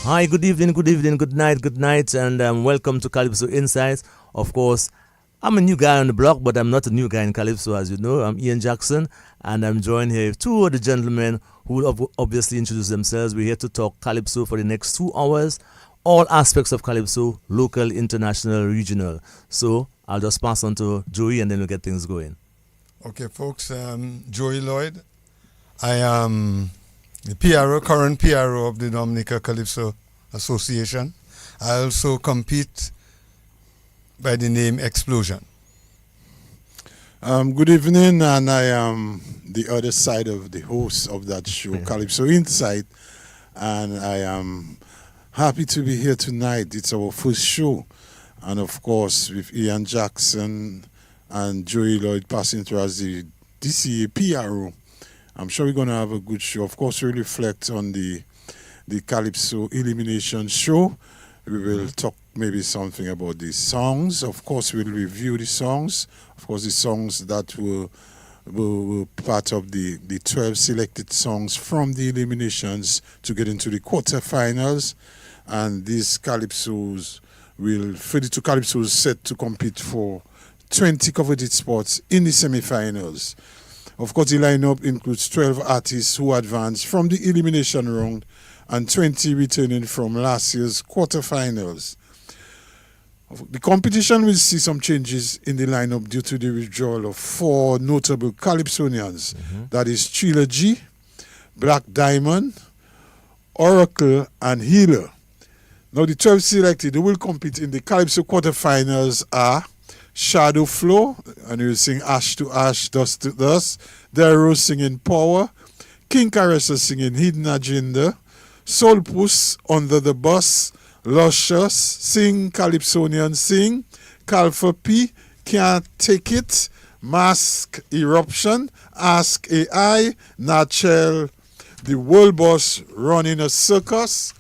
Hi, good evening, good night, and welcome to Calypso Insights. Of course, I'm a new guy on the block, but I'm not a new guy in Calypso, as you know. I'm Ian Jackson, and I'm joined here with two other gentlemen who will obviously introduce themselves. We're here to talk Calypso for the next 2 hours, all aspects of Calypso, local, international, regional. So I'll just pass on to Joey, and then we'll get things going. Okay, folks, Joey Lloyd. I am the current PRO of the Dominica Calypso Association. I also compete by the name Explosion. Good evening, and I am the other side of the host of that show, Calypso Insight, and I am happy to be here tonight. It's our first show, and of course, with Ian Jackson and Joey Lloyd passing through as the DCA PRO, I'm sure we're going to have a good show. Of course, we'll reflect on the Calypso Elimination show. We will talk maybe something about the songs. Of course, we'll review the songs. Of course, the songs that were part of the 12 selected songs from the eliminations to get into the quarterfinals. And these Calypsos will, 32 Calypsos set to compete for 20 coveted spots in the semifinals. Of course, the lineup includes 12 artists who advanced from the elimination round and 20 returning from last year's quarterfinals. The competition will see some changes in the lineup due to the withdrawal of 4 notable Calypsonians. That is Trilogy, Black Diamond, Oracle, and Healer. Now, the 12 selected who will compete in the Calypso quarterfinals are Shadow Flow, and he'll sing Ash to Ash, Dust to Dust. Darrow singing Power. King Caressa singing Hidden Agenda. Soul Puss, Under the Bus. Luscious, Sing Calypsonian Sing. Calfa P, Can't Take It. Mask Eruption. Ask AI. Nachel, The World Boss Running a Circus.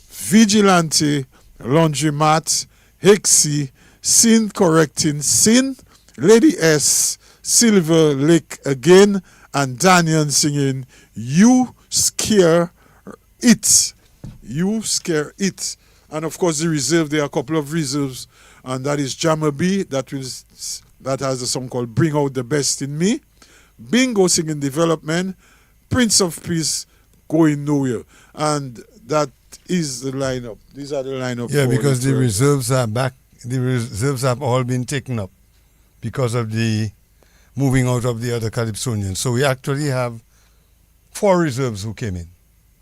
Vigilante, Laundromat. Hexy, Sin Correcting Sin. Lady S, Silver Lake Again, and Daniel singing You Scare It. You Scare It. And of course, the reserve, there are a couple of reserves, and that is Jammer B, that has a song called Bring Out the Best in Me. Bingo singing Development. Prince of Peace, Going Nowhere. And that is the lineup. These are the lineup. Yeah, because the reserves are back. The reserves have all been taken up because of the moving out of the other Calypsonians. So we actually have 4 reserves who came in.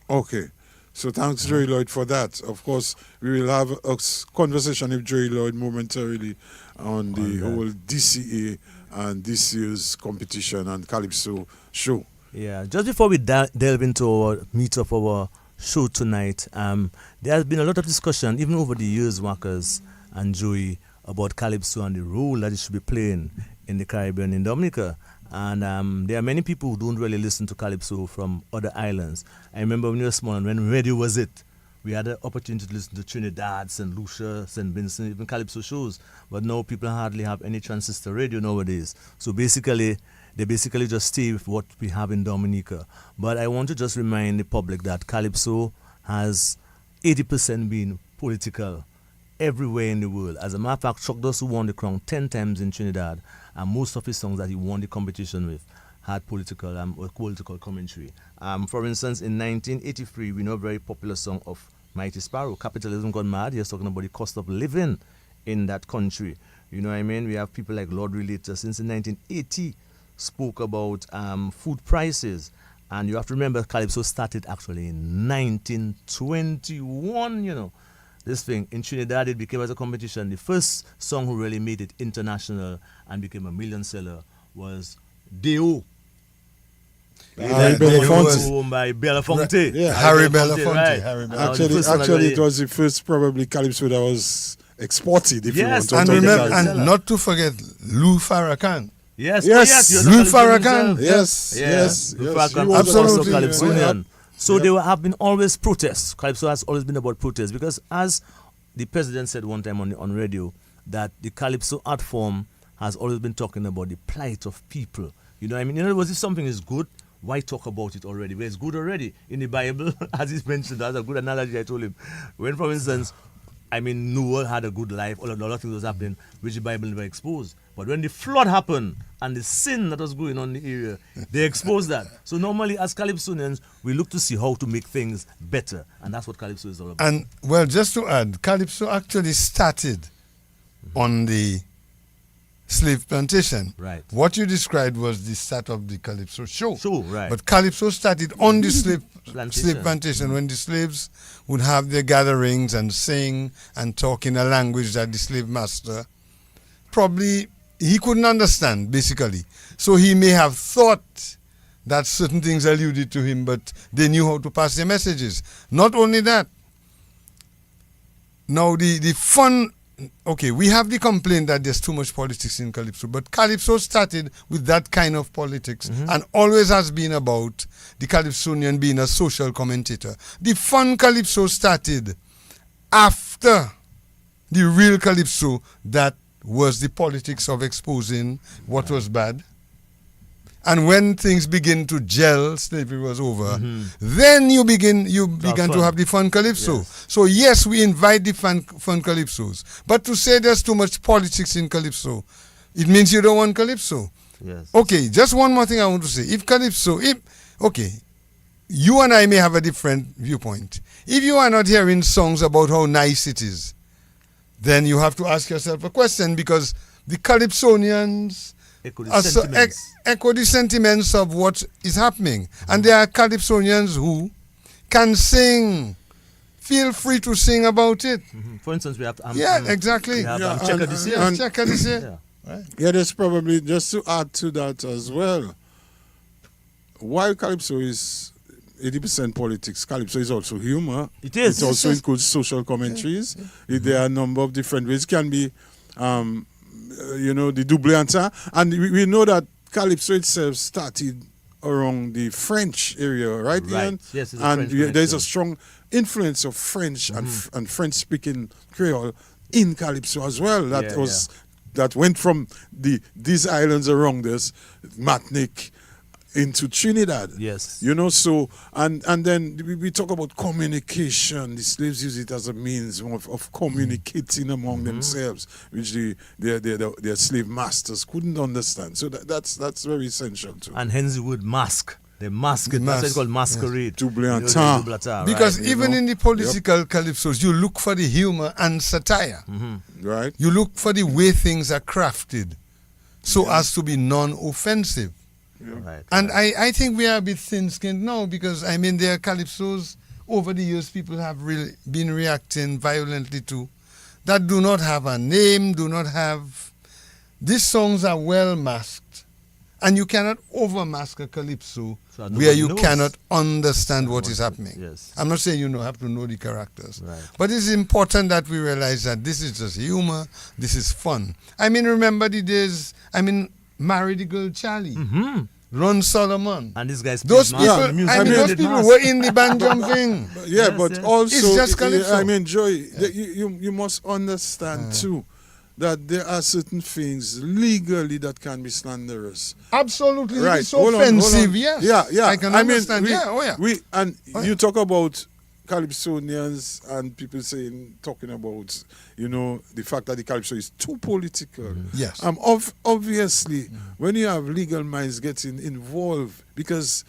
Okay. So thanks, Joey Lloyd, for that. Of course, we will have a conversation with Joey Lloyd momentarily on the whole DCA and this year's competition and Calypso show. Yeah, just before we delve into our meat of our show tonight, there has been a lot of discussion, even over the years, Wackers and Joey, about Calypso and the role that it should be playing in the Caribbean, in Dominica. And there are many people who don't really listen to Calypso from other islands. I remember when we were small and when radio was it, we had the opportunity to listen to Trinidad, St. Lucia, St. Vincent, even Calypso shows. But now people hardly have any transistor radio nowadays. So basically, they just stay with what we have in Dominica. But I want to just remind the public that Calypso has 80% been political everywhere in the world. As a matter of fact, Chuck Doss, who won the crown 10 times in Trinidad, and most of his songs that he won the competition with had political commentary. For instance, in 1983, we know a very popular song of Mighty Sparrow, Capitalism Gone Mad. He was talking about the cost of living in that country. You know what I mean? We have people like Lord Relator since in 1980 spoke about food prices. And you have to remember, Calypso started actually in 1921, you know. This thing in Trinidad, it became as a competition. The first song who really made it international and became a million seller was Deo. Harry Belafonte. By Belafonte. Yeah, Harry Belafonte. Right. Actually, it was the first probably Calypso that was exported. If Yes, you want to And talk remember, about it. and not to forget Lou Farrakhan. Yes, Yes, he was Lou a Calypsonian Farrakhan. himself. Yes. Lou He Farrakhan was was also absolutely, Calypsonian. So Yep. there have been always protests. Calypso has always been about protests because, as the president said one time on radio, that the Calypso art form has always been talking about the plight of people. You know what I mean? In other words, if something is good, why talk about it already? Where it's good already. In the Bible, as he's mentioned, that's a good analogy I told him. When, for instance, Noah had a good life, a lot of things was happening, which the Bible never exposed. But when the flood happened and the sin that was going on in the area, they exposed that. So normally, as Calypsonians, we look to see how to make things better. And that's what Calypso is all about. And, well, just to add, Calypso actually started on the slave plantation. Right. What you described was the start of the Calypso show. Right. But Calypso started on the slave Plantation. plantation when the slaves would have their gatherings and sing and talk in a language that the slave master probably he couldn't understand, basically. So he may have thought that certain things alluded to him, but they knew how to pass their messages. Not only that, now the fun. Okay, we have the complaint that there's too much politics in Calypso, but Calypso started with that kind of politics and always has been about the Calypsonian being a social commentator. The fun Calypso started after the real Calypso, that was the politics of exposing what was bad. And when things begin to gel, slavery was over, then you began to have the fun Calypso. Yes. So yes, we invite the fun Calypsos. But to say there's too much politics in Calypso, it means you don't want Calypso. Yes. Okay, just one more thing I want to say. Okay, you and I may have a different viewpoint. If you are not hearing songs about how nice it is, then you have to ask yourself a question, because the Calypsonians echo the sentiments of what is happening. And there are Calypsonians who can sing. Feel free to sing about it. For instance, we have exactly. We have Checker this year. Checker this year. Right. Yeah, there's probably, just to add to that as well, while Calypso is 80% politics, Calypso is also humor. It is. It also includes social commentaries. There are a number of different ways. It can be, the double entendre. And we know that Calypso itself started around the French area, right? Ian? Yes, it's and French there's a strong influence of French and French-speaking Creole in Calypso as well. That went from these islands around us, Martinique, into Trinidad. Yes. So and then we talk about communication. The slaves use it as a means of communicating among themselves, which their slave masters couldn't understand. So that's very essential too. And hence the word mask. They mask it. That's why it's called masquerade. Double entendre. Because even in the political calypsos, you look for the humor and satire. Right. You look for the way things are crafted so as to be non-offensive. Right. And I think we are a bit thin-skinned now, because, there are calypsos over the years people have really been reacting violently to that do not have a name, These songs are well masked, and you cannot over-mask a calypso where you cannot understand what is happening. Yes. I'm not saying you have to know the characters, Right. but it's important that we realize that this is just humor, this is fun. remember the days, Marry the Girl Charlie, Ron Solomon. And these guys, Those people, those people were in the band jumping. But also, It's just Calypso. Joy, you must understand too that there are certain things legally that can be slanderous. Absolutely, Right. it's offensive. Yes. Yeah. I can understand. You talk about Calypsonians and people talking about, the fact that the Calypso is too political. Yes. Obviously, when you have legal minds getting involved, because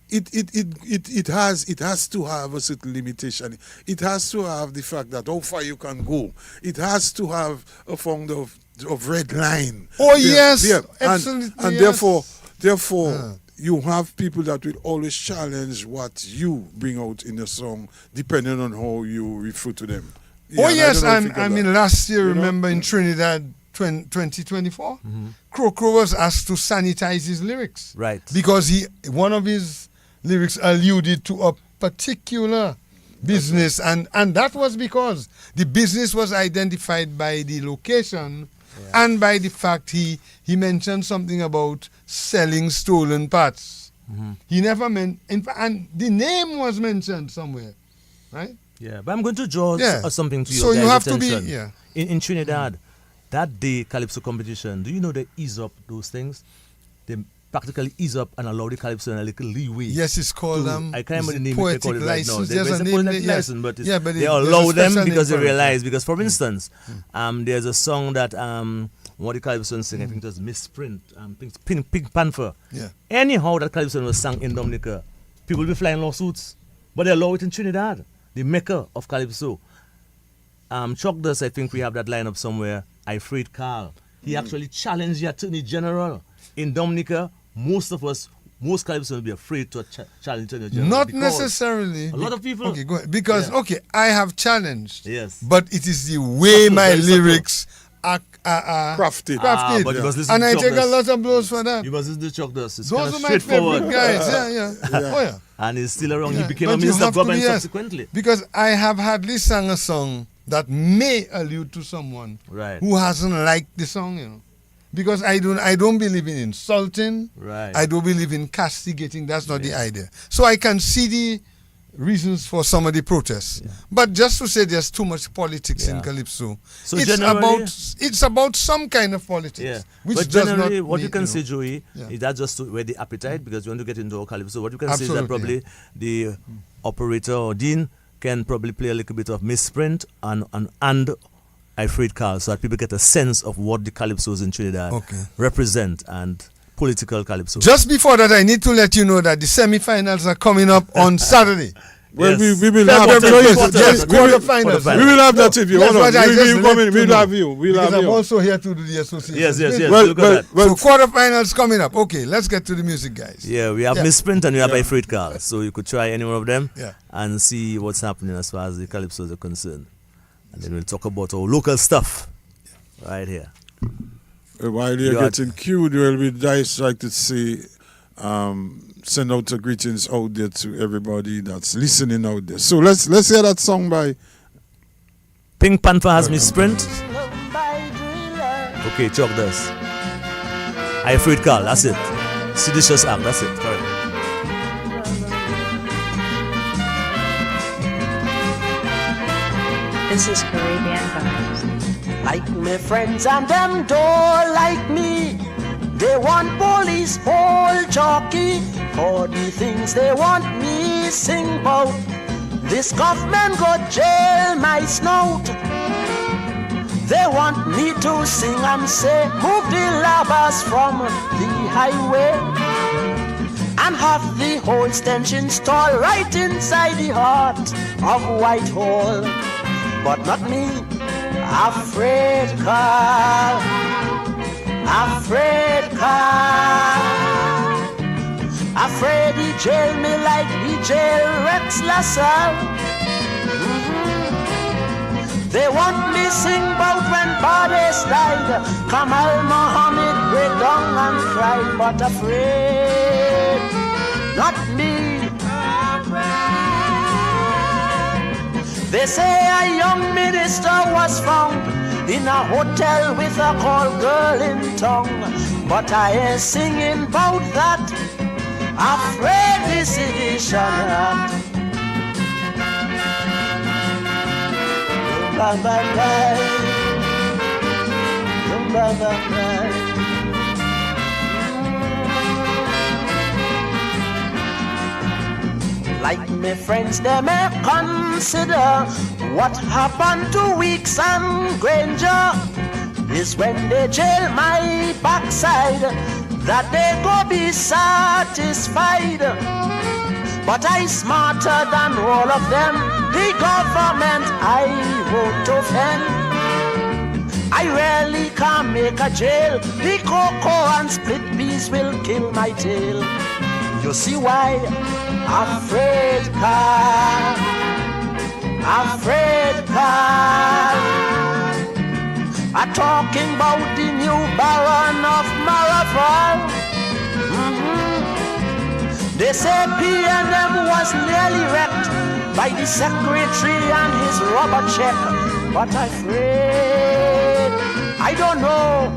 it has to have a certain limitation. It has to have the fact that how far you can go. It has to have a form of red line. Oh yes, absolutely. And therefore. You have people that will always challenge what you bring out in the song, depending on how you refer to them. Last year, remember in Trinidad 2024, Crow was asked to sanitize his lyrics. Right. Because one of his lyrics alluded to a particular business, and that was because the business was identified by the location and by the fact he mentioned something about selling stolen parts. He never meant, and the name was mentioned somewhere, right? Yeah, but I'm going to draw something to you. So you have attention. to be, In Trinidad, that day Calypso competition, do you know they ease up those things? practically ease up and allow the Calypso a little leeway. Yes, it's called I can't remember the name poetic they call it right now. license. There's There's a a poetic name, yes. license, but Yeah, but they there's a allow them special because they name for it. realize. Because, for instance, there's a song that what the Calypso sing, I think it was Misprint, Pink Panther. Yeah. Anyhow, that Calypso was sung in Dominica, people will be flying lawsuits, but they allow it in Trinidad, the mecca of Calypso. Chuck Dust, I think we have that lineup somewhere. I Freight Carl. He actually challenged the Attorney General in Dominica. Most Calypso will be afraid to challenge the Attorney General. Not because necessarily. a lot of people. Okay, go ahead. Because, I have challenged. Yes. But it is the way my Very subtle. lyrics are Crafted. But you must listen And to I Chuck take a Dust. lot of blows for that. You must listen to Chuck Dust. It's Those kind are of my straightforward. favorite guys. Yeah. Oh, yeah. And he's still around. He Yeah. became But a you minister have of to government be, yes. subsequently. Because I have hardly sung a song that may allude to someone Right. who hasn't liked the song, Because I don't believe in insulting. Right. I don't believe in castigating. That's not the idea. So I can see the reasons for some of the protests. Yeah. But just to say there's too much politics in Yeah. Calypso, So it's generally- about some kind of politics. Yeah, Which but does generally, not what you need, can say, Joey, Yeah. is that just to wear the appetite, because you want to get into our Calypso. What you can say is Absolutely, that probably the operator or dean can probably play a little bit of misprint and I Freight Carl, so that people get a sense of what the Calypsos in Trinidad represent and political Calypso. Just before that, I need to let you know that the semi-finals are coming up on Saturday. Well, Yes. we will have Quarterfinals. we will have that if you That's want. what I just We'll come let in. you We'll know. have you. We'll Because have I'm you. also here to do the association. Yes. Well, Look at that. So quarterfinals coming up. Okay, let's get to the music, guys. Yeah, we have Yeah. misprint and we have I Freight Carl, so you could try any one of them Yeah. and see what's happening as far as the Calypsos are concerned. And then we'll talk about our local stuff right here. While you're getting cued, we'll be nice like to see, send out a greetings out there to everybody that's listening out there. So let's hear that song by Pink Panther has misprint. Okay, Chuck does. I Freight Carl, that's it. Seditious act, that's it. Correct. This is Caribbean Vibes. Like my friends and them don't like me. They want police, whole jockey for the things they want me sing about. This government go jail my snout. They want me to sing and say, move the labbers from the highway and have the whole extension stall right inside the heart of Whitehall. But not me, afraid Carl, afraid Carl, afraid he jail me like he jail Rex LaSalle. They want me sing about when bodies died, Kamal Muhammad break down and cry, but afraid, not me. They say a young minister was found in a hotel with a call girl in tongue, but I ain't singing about that. Afraid the sedition act. Like my friends, they may consider what happened to Weeks and Granger is when they jail my backside, that they go be satisfied. But I smarter than all of them. The government I won't offend. I rarely can make a jail. The cocoa and split peas will kill my tail. You see why? Afraid Carl, afraid Carl. I'm talking about the new Baron of Maraval. They say PNM was nearly wrecked by the secretary and his rubber check. But afraid, I don't know.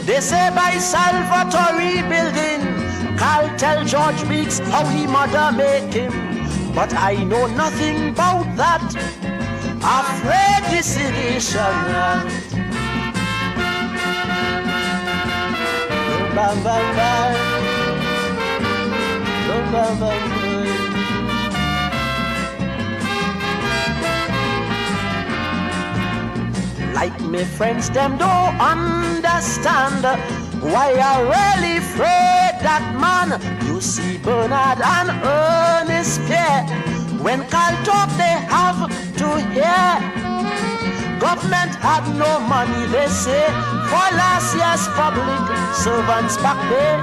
They say by Salvatore building, Carl tell George Meeks how he mother make him. But I know nothing about that. Afraid the sedition. bam, bam, bam. Bam, bam, bam, bam. Like me friends, them don't understand why I really afraid that man. You see Bernard and Ernest Pierre, when call talk they have to hear. Government had no money, they say, for last year's public servants back there.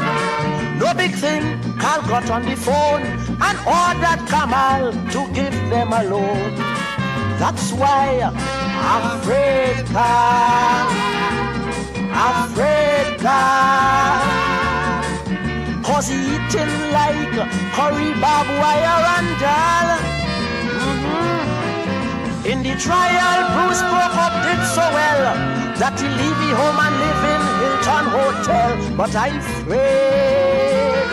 No big thing, Carl got on the phone and ordered Kamal to give them a loan. That's why Africa, cause he eating like curry, barbed wire and dal. In the trial, Bruce broke up did so well that he leave me home and live in Hilton Hotel. But I'm afraid.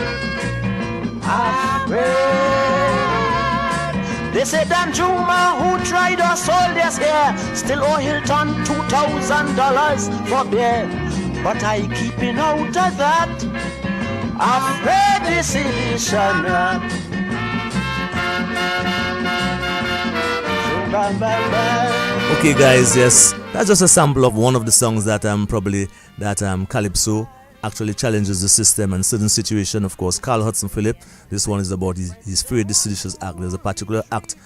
They say Dan Juma, who tried us soldiers here, still owe Hilton $2,000 for beer. But I keeping out of that. Afraid decision. Okay, guys, yes, that's just a sample of one of the songs that Calypso actually challenges the system and certain situation. Of course, Carl Hudson Phillip, this one is about he's afraid the seditious act. There's a particular act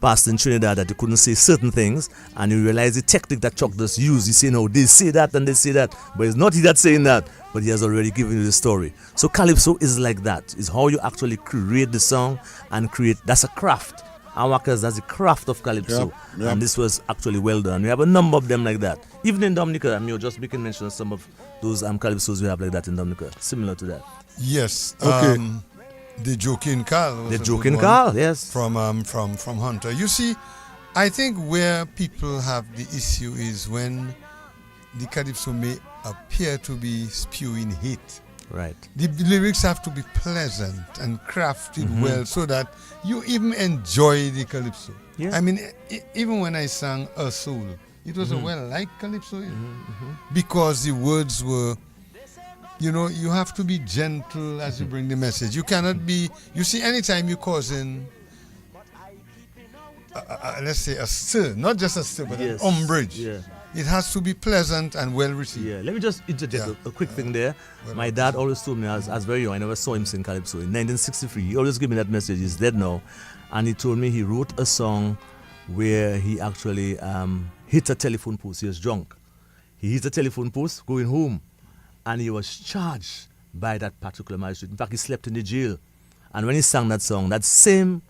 passed in Trinidad that he couldn't say certain things, and he realized the technique that Chuck does use. He say, no, they say that and they say that, but it's not he that's saying that, but he has already given you the story. So Calypso is like that. It's how you actually create the song and create. That's a craft. And workers, that's the craft of Calypso. Yep. And this was actually well done. We have a number of them like that. Even in Dominica, you're just making mention of some of those Calypsos we have like that in Dominica, similar to that. Yes. Okay. The Joking Carl. The Joking Carl, yes. From Hunter. You see, I think where people have the issue is when the Calypso may appear to be spewing hate. Right. The lyrics have to be pleasant and crafted well so that you even enjoy the Calypso. Yeah. I mean, even when I sang A Soul, it was a well-liked Calypso because the words were, you have to be gentle as you bring the message. You cannot be, you see, anytime you cause in, let's say a stir, not just a stir, but an umbrage. Yeah. It has to be pleasant and well received. Yeah, let me just interject a quick thing there. My dad always told me, as very young, I never saw him sing Calypso. In 1963, he always gave me that message. He's dead now. And he told me he wrote a song where he actually hit a telephone post. He was drunk. He hit a telephone post going home. And he was charged by that particular magistrate. In fact, he slept in the jail. And when he sang that song, that same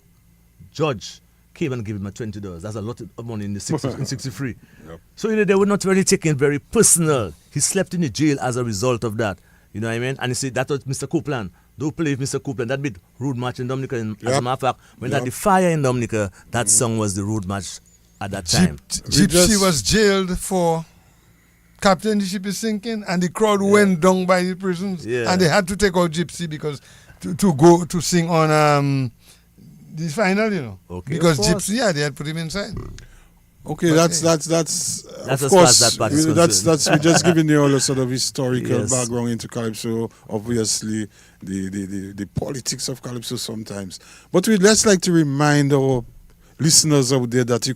judge came and gave him a $20. That's a lot of money in 63. Yep. So they were not really taking it very personal. He slept in the jail as a result of that. You know what I mean? And he said that was Mr. Copeland. Don't play with Mr. Copeland. That bit road march in Dominica. As a matter of fact, when that the fire in Dominica, that song was the road march at that time. Gypsy was jailed for Captain, the ship is sinking, and the crowd went down by the prisons, and they had to take out Gypsy because to go to sing on the final, Okay, because Gypsy, they had put him inside. Okay, that's of as course far as that part is that's we're just giving you all a sort of historical background into Calypso. Obviously, the politics of Calypso sometimes, but we'd just like to remind our listeners out there that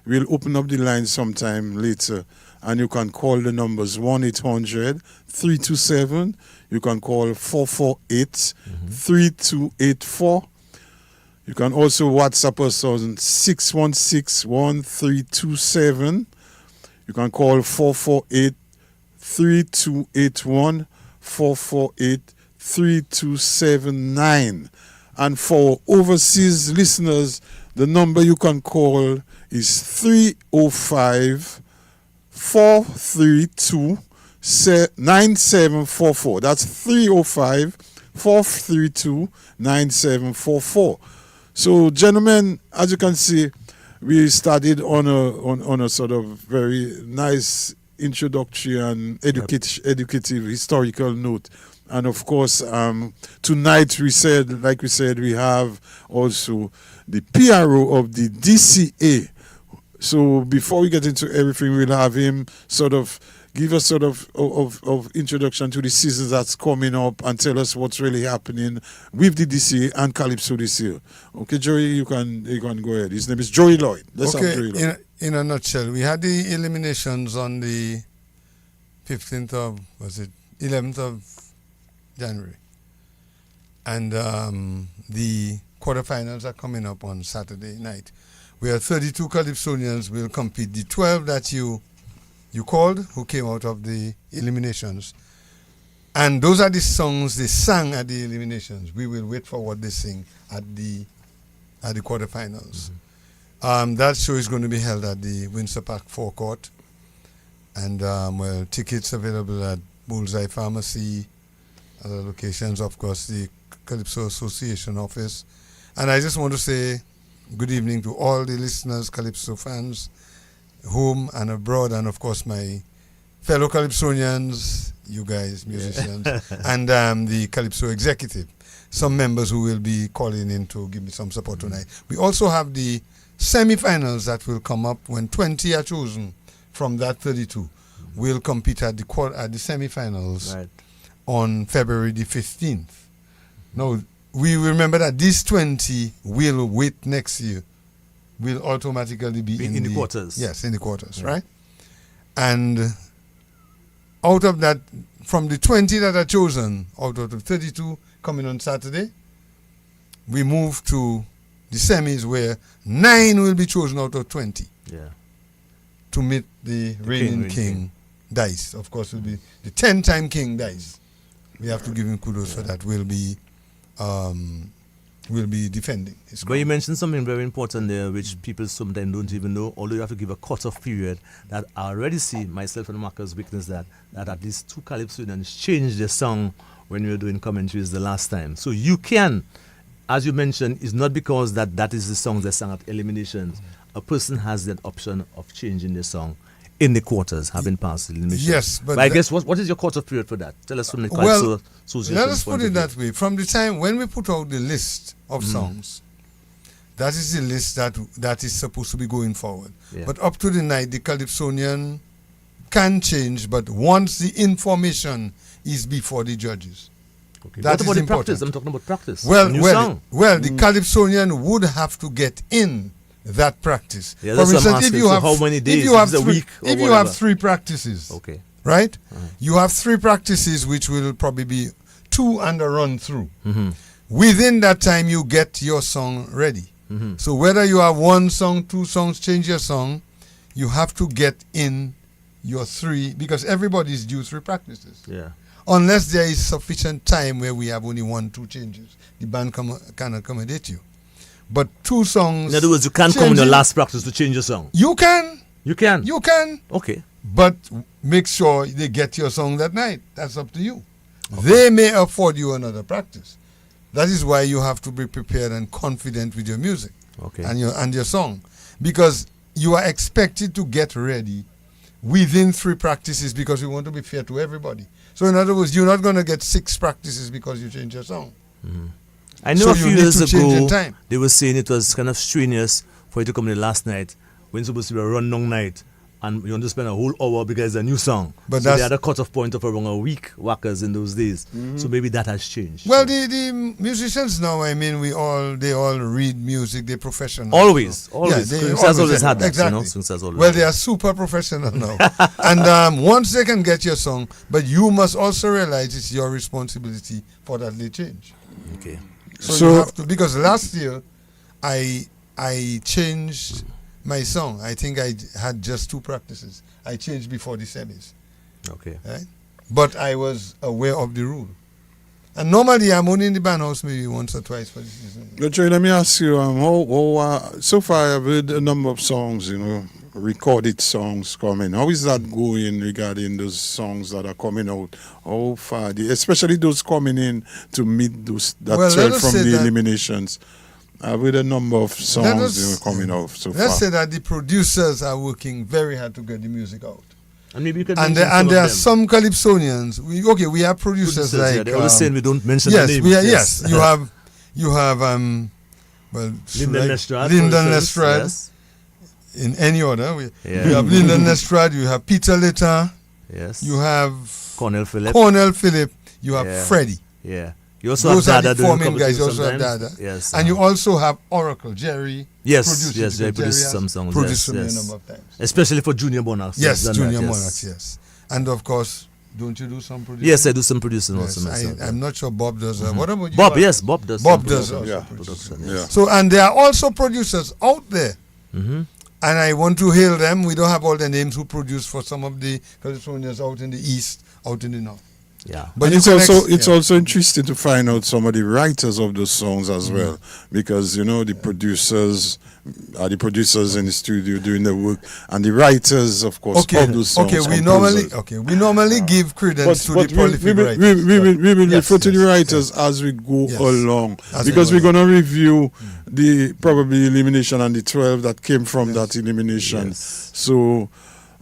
we'll open up the line sometime later, and you can call the numbers 1-800-327. You can call 448-3284. You can also WhatsApp us on 616-1327. You can call 448-3281, 448-3279. And for overseas listeners, the number you can call is 305-432-9744. That's 305-432-9744. So, gentlemen, as you can see, we started on a sort of very nice introductory and educative historical note. And of course, tonight we said, we have also the PRO of the DCA. So before we get into everything, we'll have him sort of give us sort of introduction to the seasons that's coming up and tell us what's really happening with the DC and Calypso this year. Okay, Joey, you can go ahead. His name is Joey Lloyd. Let's have Joey Lloyd. In a nutshell, we had the eliminations on the 11th of January. And the quarterfinals are coming up on Saturday night, where 32 Calypsonians will compete. The 12 that you called, who came out of the eliminations. And those are the songs they sang at the eliminations. We will wait for what they sing at the quarterfinals. That show is going to be held at the Windsor Park Forecourt. And, tickets available at Bullseye Pharmacy, other locations, of course, the Calypso Association office. And I just want to say good evening to all the listeners, Calypso fans, home and abroad, and of course my fellow Calypsonians, you guys, musicians, and the Calypso executive, some members who will be calling in to give me some support tonight. We also have the semi-finals that will come up when 20 are chosen from that 32. We'll compete at the semi-finals on February the 15th. Now, we remember that these 20 will wait next year, will automatically be in the quarters. Yes, in the quarters, right? And out of that, from the 20 that are chosen, out of the 32 coming on Saturday, we move to the semis where 9 will be chosen out of 20 to meet the reigning king Dice. Of course, will be the 10-time king Dice. We have to give him kudos for that. We'll be defending his crown. But you mentioned something very important there, which people sometimes don't even know, although you have to give a cut-off period. That I already see, myself and Marcus witness that at least 2 Calypsonians changed their song when we were doing commentaries the last time. So you can, as you mentioned, it's not because that is the song they sang at eliminations. A person has that option of changing their song in the quarters, having passed the eliminations. Yes, but I guess what is your cut-off period for that? Tell us from the Calypso Association. Let us put it that way. From the time when we put out the list of songs, that is the list that is supposed to be going forward. Yeah. But up to the night, the Calypsonian can change, but once the information is before the judges. Okay. That what about is the important. practice? I'm talking about practice. The Calypsonian would have to get in that practice. Yeah, for instance, if you have how many days, a week, if you have 3 practices, okay, right? You have 3 practices, which will probably be 2 and a run through. Within that time, you get your song ready. So whether you have 1 song, 2 songs, change your song, you have to get in your 3 because everybody is due 3 practices. Yeah. Unless there is sufficient time where we have only 1, 2 changes, the band can accommodate you. But 2 songs. In other words, you can't come in your last practice to change your song. You can. You can. You can. Okay. But make sure they get your song that night. That's up to you. Okay. They may afford you another practice. That is why you have to be prepared and confident with your music. Okay. And your song. Because you are expected to get ready within 3 practices because we want to be fair to everybody. So in other words, you're not going to get 6 practices because you change your song. I know a few years ago, they were saying it was kind of strenuous for you to come in the last night when it's supposed to be a run-long night and you want to spend a whole hour because it's a new song. But so they had a cut-off point of around a week, workers in those days. So maybe that has changed. Well, the musicians now, I mean, they all read music, they're professional. Always. Yeah, Swings has always had that. Exactly. Swings has always well, they are super professional now. And once they can get your song, but you must also realize it's your responsibility for that they change. Okay. So you have to, because last year I changed my song. I think I had just 2 practices. I changed before the semis. Okay. Right? But I was aware of the rule. And normally I'm only in the band house maybe once or twice for the season. Joey, let me ask you, so far I've heard a number of songs, recorded songs coming. How is that going regarding those songs that are coming out? How far, especially those coming in to meet that 12 from the eliminations? I've heard a number of songs coming out so far. Let's say that the producers are working very hard to get the music out. And maybe you could there are some Calypsonians. We have producers like. Yeah, they're always saying we don't mention the names. Yes, you have Lyndon Lestrade. Yes. In any order, we have Lyndon Lestrade. You have Peter Litter. Yes. You have Cornell Phillip. You have Yeah. Freddie. Yeah. You also Those have are Dada the doing four a main couple guys. things You also have sometimes. Dada. Yes. And you also have Oracle, Jerry. Yes, produces yes, it. Jerry produced has some songs. produced Yes, for me a yes. number of times. Especially for Junior Monarchs. Yes, I've done Junior that, yes. Monarchs, yes. And of course, don't you do some producing? Yes, I do some producing Yes, also myself. I'm not sure Bob does. What about you? Bob, yes, Bob does. Bob some does production. also Yeah. Production, Yeah. yes. So, and there are also producers out there. Mm-hmm. And I want to hail them. We don't have all the names who produce for some of the Californians out in the east, out in the north. Yeah. But And you it's can also yeah. also interesting to find out some of the writers of those songs as well, because the producers are the producers in the studio doing the work, and the writers, of course, of those songs. we composers. normally give credence to the prolific we writers. will Yes, refer to the yes, writers as we go Yes. along, As we because go we're going to review the probably elimination and the 12 that came from that elimination. Yes. So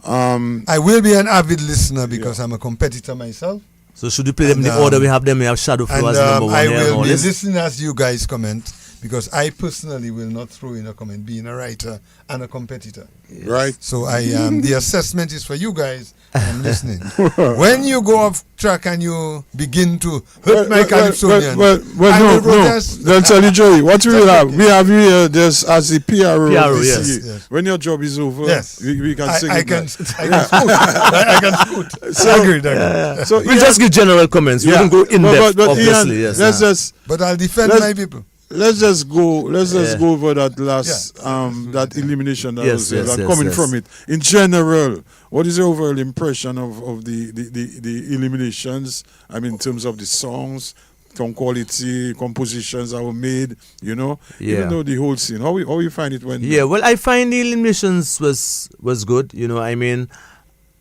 I will be an avid listener because I'm a competitor myself. So should we play them in the And, order we have them? We have Shadow Flow And as number one I here on will our be list. listening as you guys comment, because I personally will not throw in a comment, being a writer and a competitor. right. So the assessment is for you guys. I'm listening. When you go off track and you begin to hurt my Calypsonian, I will no. protest. Then tell you, Joey, what we will have? We have you here there's as the PRO. PRO, of yes. this year. Yes. When your job is over, Yes. we can sing I it can back. scoot. I can scoot. So- Agreed. So We just give general comments. We don't go in depth, obviously. Ian, Yes. let's just But I'll defend Let's- my people. let's just go Yeah. over that last that elimination that Yes, was there, yes, that yes, coming yes. from it. In general, what is your overall impression of the eliminations? I mean, in terms of the songs, tone quality, compositions that were made, Yeah. even though the whole scene. How you find it when? Yeah, well, I find the eliminations was good. I mean,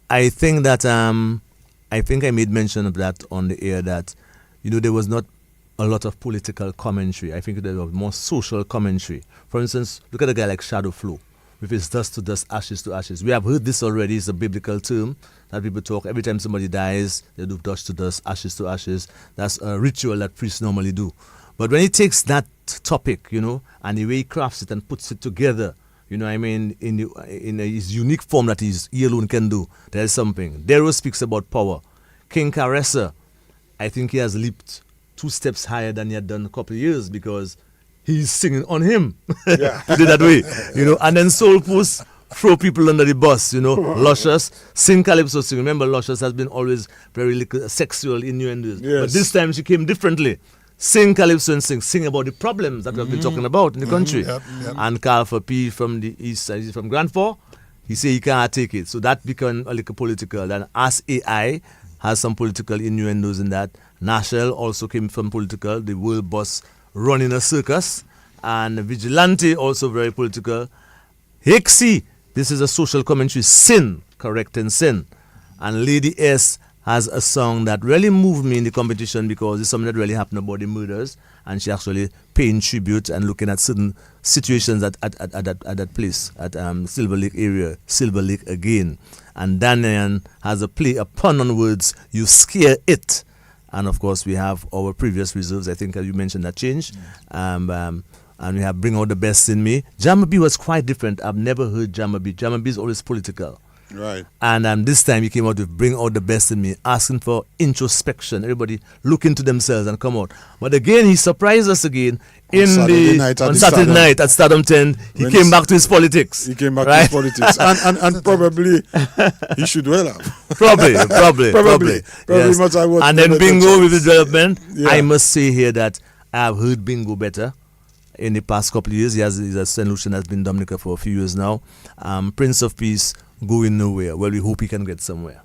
I think that I think I made mention of that on the air, that there was not a lot of political commentary. I think there was more social commentary. For instance, look at a guy like Shadow Flow with his dust to dust, ashes to ashes. We have heard this already. It's a biblical term that people talk. Every time somebody dies, they do dust to dust, ashes to ashes. That's a ritual that priests normally do. But when he takes that topic, and the way he crafts it and puts it together, in his unique form that he alone can do, there is something. Darrow speaks about power. King Caressa, I think he has leaped 2 steps higher than he had done a couple of years, because he's singing on him. Yeah. Put it that way. And then Soul Puss throw people under the bus, Luscious, sing Calypso sing. Remember, Luscious has been always very sexual innuendos. Yes. But this time she came differently. Sing Calypso and sing about the problems that we've been talking about in the country. Yep. And Carl for P from the east side, he's from Grand Fort, he say he can't take it. So that became a little political. Then As AI has some political innuendos in that. Nashel also came from political, the world boss running a circus. And Vigilante, also very political. Hixie, this is a social commentary, sin, correcting sin. And Lady S has a song that really moved me in the competition, because it's something that really happened about the murders, and she actually paying tribute and looking at certain situations at that place, at Silver Lake area, Silver Lake again. And Daniel has a pun on words, you scare it. And of course we have our previous reserves, I think you mentioned that change. And we have Bring Out the Best in Me. Jammer B was quite different. I've never heard Jammer B. Jammer B is always political. Right. And this time he came out with Bring Out the Best in Me, asking for introspection. Everybody look into themselves and come out. But again, he surprised us again on Saturday night at Stardom 10. He came back to his politics. He came back to his politics. And probably he should well have. Probably. Yes. Much I would And then never Bingo touch with the development. Yeah. I must say here that I have heard Bingo better in the past couple of years. He's at St. Lucian, has been Dominica for a few years now. Prince of Peace going nowhere. Well, we hope he can get somewhere.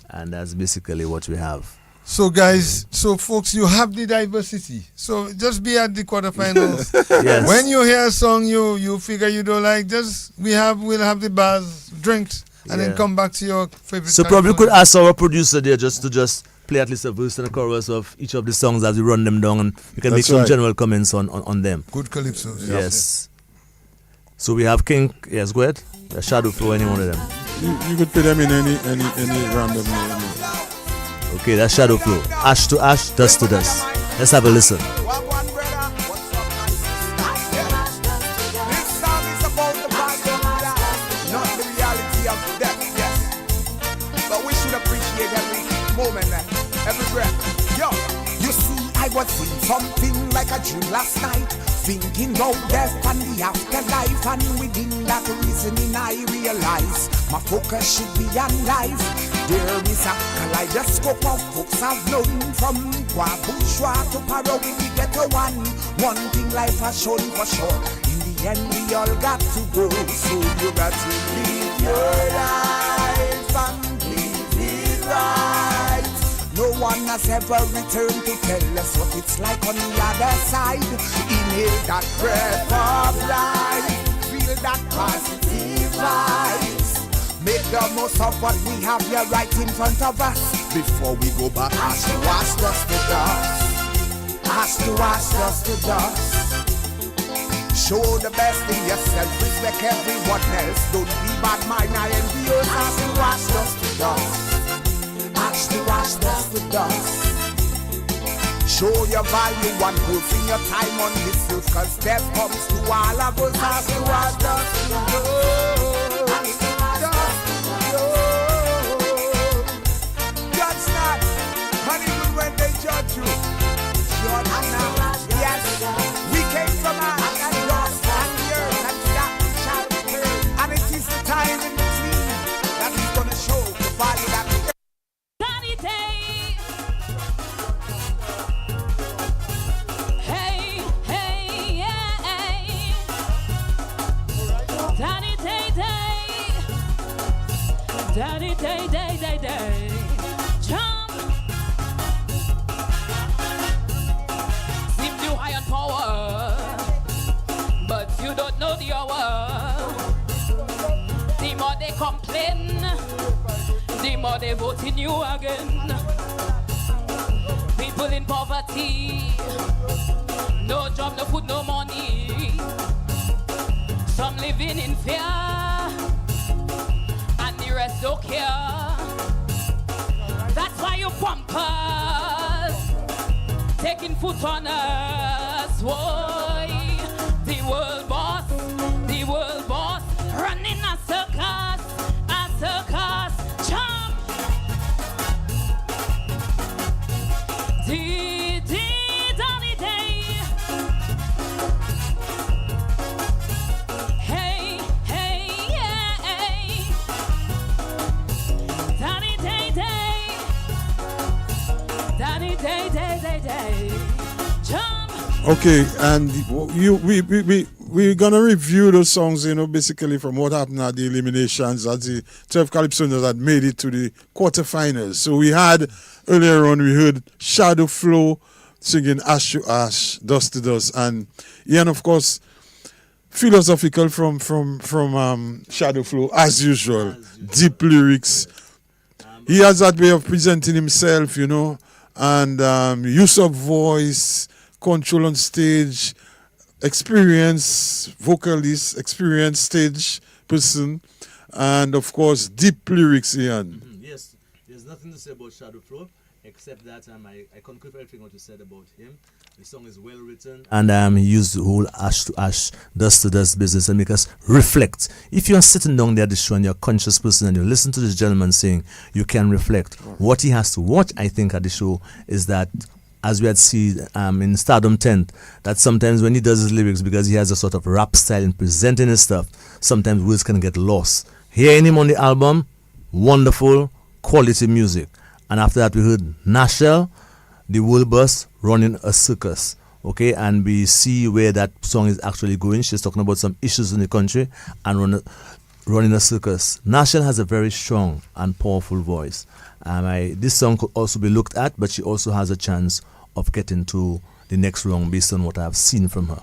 And that's basically what we have. So guys, folks, you have the diversity. So just be at the quarterfinals. Yes. When you hear a song you figure you don't like, we'll have the bars, drinks, and then come back to your favorite. So probably could ask our producer there just to play at least a verse and a chorus of each of the songs as we run them down, and we can make some general comments on them. Good Calypso. Yes. So we have King. Yes, go ahead. Shadow Flow, any one of them. You could put them in any random name. Okay, that's Shadow Flow. Ash to ash, dust to dust. Let's have a listen. This song is about the problem, not the reality of death, yes. But we should have I was seeing something like a dream last night, thinking about death and the afterlife, and within that reasoning I realize my focus should be on life. There is a kaleidoscope of folks I've known, from bourgeois to paro in the ghetto one. One thing life has shown for sure, in the end we all got to go. So you got to live your life and live it right. No one has ever returned to tell us what it's like on the other side. Inhale that breath of life, feel that positive vibes. Make the most of what we have here right in front of us, before we go back. Ash to ash, dust to dust. Ash to ash, dust to dust. Show the best in yourself, respect everyone else. Don't be bad mind, I envy yours. Ash to ash, dust to dust. Ash to ash, dust to dust. Show your value and put in your time on this earth, cause death comes to all of us. Ash to ash, dust to dust. Judge not, and even when they judge you, judge now. Yes, we came from earth and dust and the earth, and that shall return. And it is the time in between that he's gonna show the body that we Sunny day. Hey, hey, yeah. Sunny day, day. Sunny day, day, day, day. Jump. Seem too high on power, but you don't know the hour. The more they complain, the more they vote in you again. People in poverty, no job, no food, no money. Some living in fear, and the rest don't care. That's why you bumpers taking foot on us. Why? The world boss, running a circus, jump. Donny day. Hey, hey, yeah. Donny day, day. Donny day, day, day, day. Jump. Okay, and we're gonna review those songs, basically from what happened at the eliminations, as the 12 Calypsonians had made it to the quarterfinals. So we had earlier on, we heard Shadow Flow singing Ash to Ash, Dust to Dust, and Ian, of course, philosophical from Shadow Flow as usual, deep lyrics. He has that way of presenting himself, and use of voice, control on stage, experience vocalist, experienced stage person, and of course deep lyrics, Ian. Yes, there's nothing to say about Shadow Flow except that I concur with everything what you said about him. The song is well written, and he used the whole ash to ash, dust to dust business and make us reflect. If you're sitting down there at the show and you're a conscious person and you listen to this gentleman sing, you can reflect. What he has to watch, I think, at the show is that, as we had seen in Stardom 10th, that sometimes when he does his lyrics, because he has a sort of rap style in presenting his stuff, sometimes words can get lost. Hearing him on the album, wonderful, quality music. And after that we heard Nashelle, the world bus running a circus. Okay, and we see where that song is actually going. She's talking about some issues in the country and running a circus. Nashelle has a very strong and powerful voice. This song could also be looked at, but she also has a chance of getting to the next round based on what I have seen from her.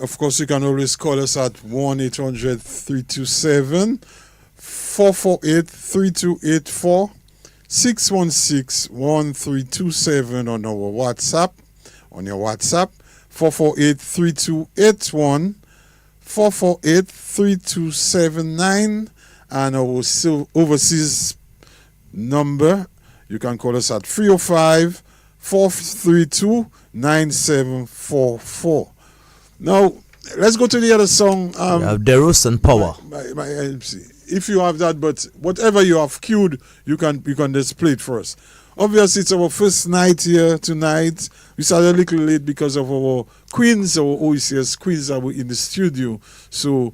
Of course, you can always call us at 1-800-327-448-3284, 616-1327 on our WhatsApp. On your WhatsApp, 448-3281, 448-3279, and our overseas number, you can call us at 305-432-9744. Now, let's go to the other song. We have Deros and Power. My MC. If you have that, but whatever you have queued, you can just play it for us. obviously it's our first night here tonight. We started a little late because of our queens, our OECS queens that were in the studio. So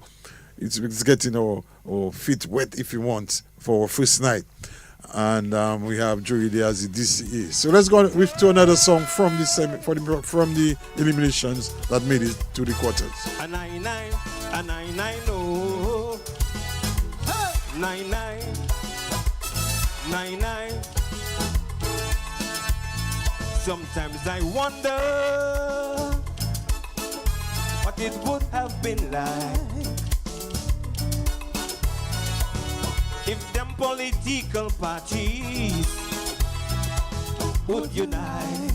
it's getting our feet wet, if you want, for our first night. And we have Joey there as the DCA. So let's go to another song from the eliminations that made it to the quarters. A 99, oh. Hey. 99, 99. Sometimes I wonder what it would have been like if them political parties would unite.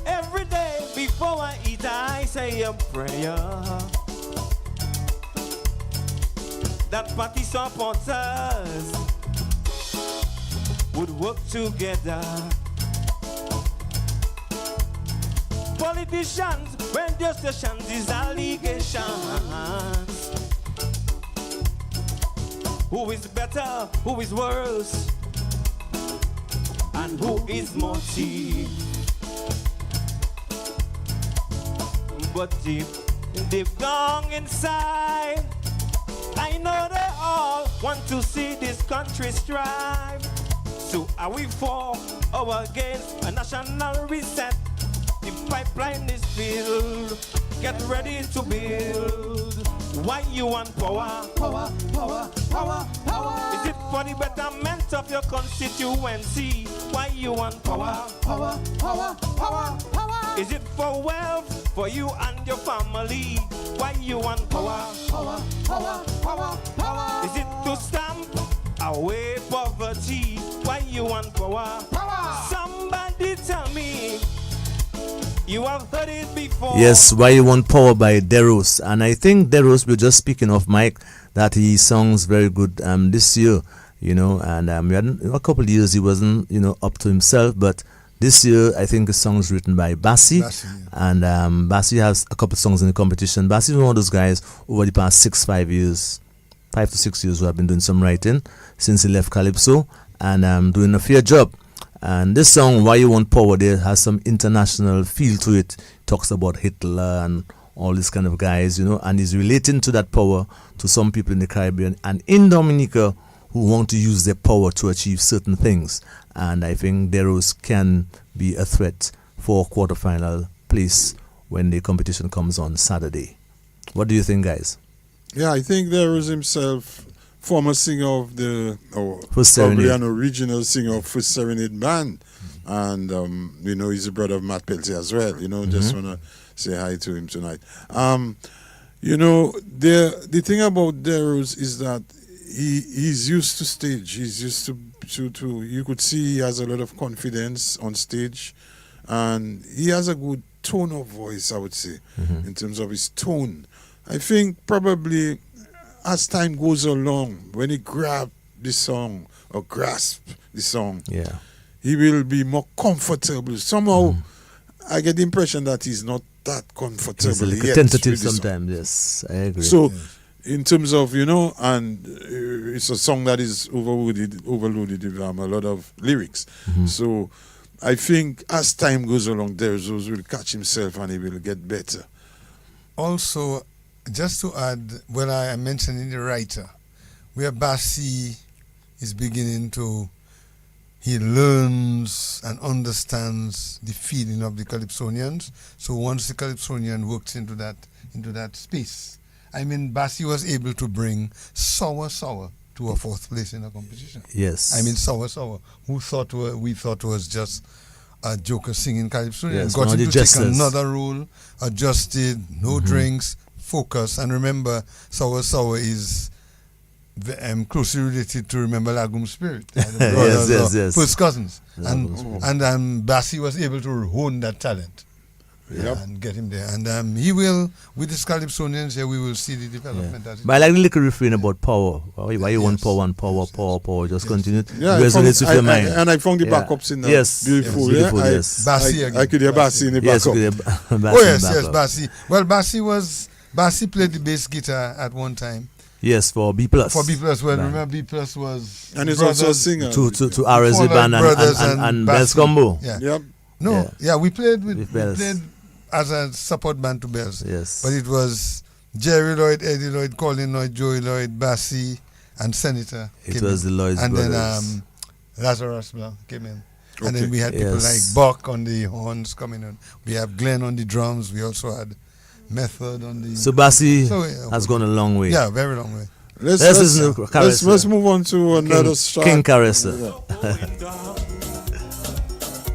Every day before I eat, I say a prayer that party supporters would work together. Politicians, when their stations is allegations. Who is better, who is worse, and who is more cheap? But deep down inside, I know they all want to see this country strive. So are we for or against a national reset? The pipeline is filled, get ready to build. Why you want power? Power, power, power, power. Is it for the betterment of your constituency? Why you want power? Power, power, power, power. Is it for wealth for you and your family? Why you want power? Power, power, power, power. Is it to stamp away poverty? Why you want power? Power. Somebody tell me. You have heard it before. Yes, Why You Want Power by Deros. And I think Deros, we're just speaking of Mike, that he songs very good this year, you know, and we had a couple of years he wasn't, you know, up to himself, but this year I think the song's written by Bassi, Yeah. and Bassi has a couple of songs in the competition. Bassi is one of those guys over the past 5 to 6 years who have been doing some writing since he left Calypso, and doing a fair job. And this song, Why You Want Power, there has some international feel to it. Talks about Hitler and all these kind of guys, you know, and is relating to that power to some people in the Caribbean and in Dominica who want to use their power to achieve certain things. And I think Deros can be a threat for quarterfinal place when the competition comes on Saturday. What do you think, guys? Yeah, I think Deros himself, former singer of the, or First probably Serenade. an original singer of First Serenade Band. And, you know, he's a brother of Matt Peltier as well. You know, just want to say hi to him tonight. You know, the thing about Deros is that he's used to stage. He's used to you could see he has a lot of confidence on stage. And he has a good tone of voice, I would say, in terms of his tone. I think probably as time goes along, when he grab the song or grasp the song, Yeah. he will be more comfortable. Somehow, I get the impression that he's not that comfortable It's a little yet tentative with the song. sometimes, yes, I agree. So, in terms of, you know, and it's a song that is overloaded with a lot of lyrics. So, I think as time goes along, Deros will catch himself and he will get better. Also, just to add, when I mentioned in the writer, where Bassi is beginning to, he learns and understands the feeling of the Calypsonians. So once the Calypsonian works into that space, I mean, Bassi was able to bring Sour to a fourth place in the competition. Yes. I mean, Sour, we thought was just a joker singing Calypsonian. Yes, Got one of him the to take jesters. another role, adjusted, no drinks, focus. And remember, Sour is closely related to Remember Lagum Spirit. The brothers yes. First cousins. Lagum And Bassi was able to hone that talent. And get him there. And he will, with his Calypsonians here, we will see the development. As it But I like the little refrain about power. Why you want power and power. Just continue. Yeah, Resonates with your mind. and I found the Yeah. backups in that. Yes, Beautiful. yes, beautiful, yeah? yes. Bassi I again. could hear Bassi in the Yes, backup. Bassi Oh yes, backup. Bassi. Well, Bassi played the bass guitar at one time, Yes, for B plus. For B plus, well, Band. remember B plus was And he's also a singer. To RSA Fallout band Brothers and Bassy. Bells Combo. Yeah. Yep. No, Yeah. yeah, we played with With Bells. we played as a support band to Bells. Yes. But it was Jerry Lloyd, Eddie Lloyd, Colin Lloyd, Joey Lloyd, Bassy, and Senator. It came was in. the Lloyd And brothers. then Lazarus Blanc came in. And Okay. then we had people Yes. like Buck on the horns coming in. We have Glenn on the drums. We also had Method on the... So Bassi So, yeah, has gone a long way. yeah, very long way. Let's listen to Calypso. let's move on to another song. King Caressa.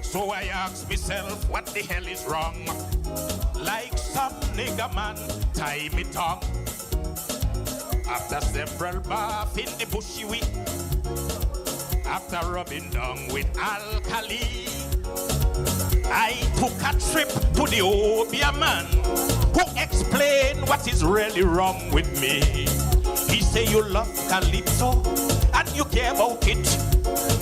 So I ask myself, what the hell is wrong? Like some nigga man, tie me tongue. After several bath in the bushy weed, after rubbing down with alkali, I took a trip to the Obia man, who explained what is really wrong with me. He say you love Calypso and you care about it.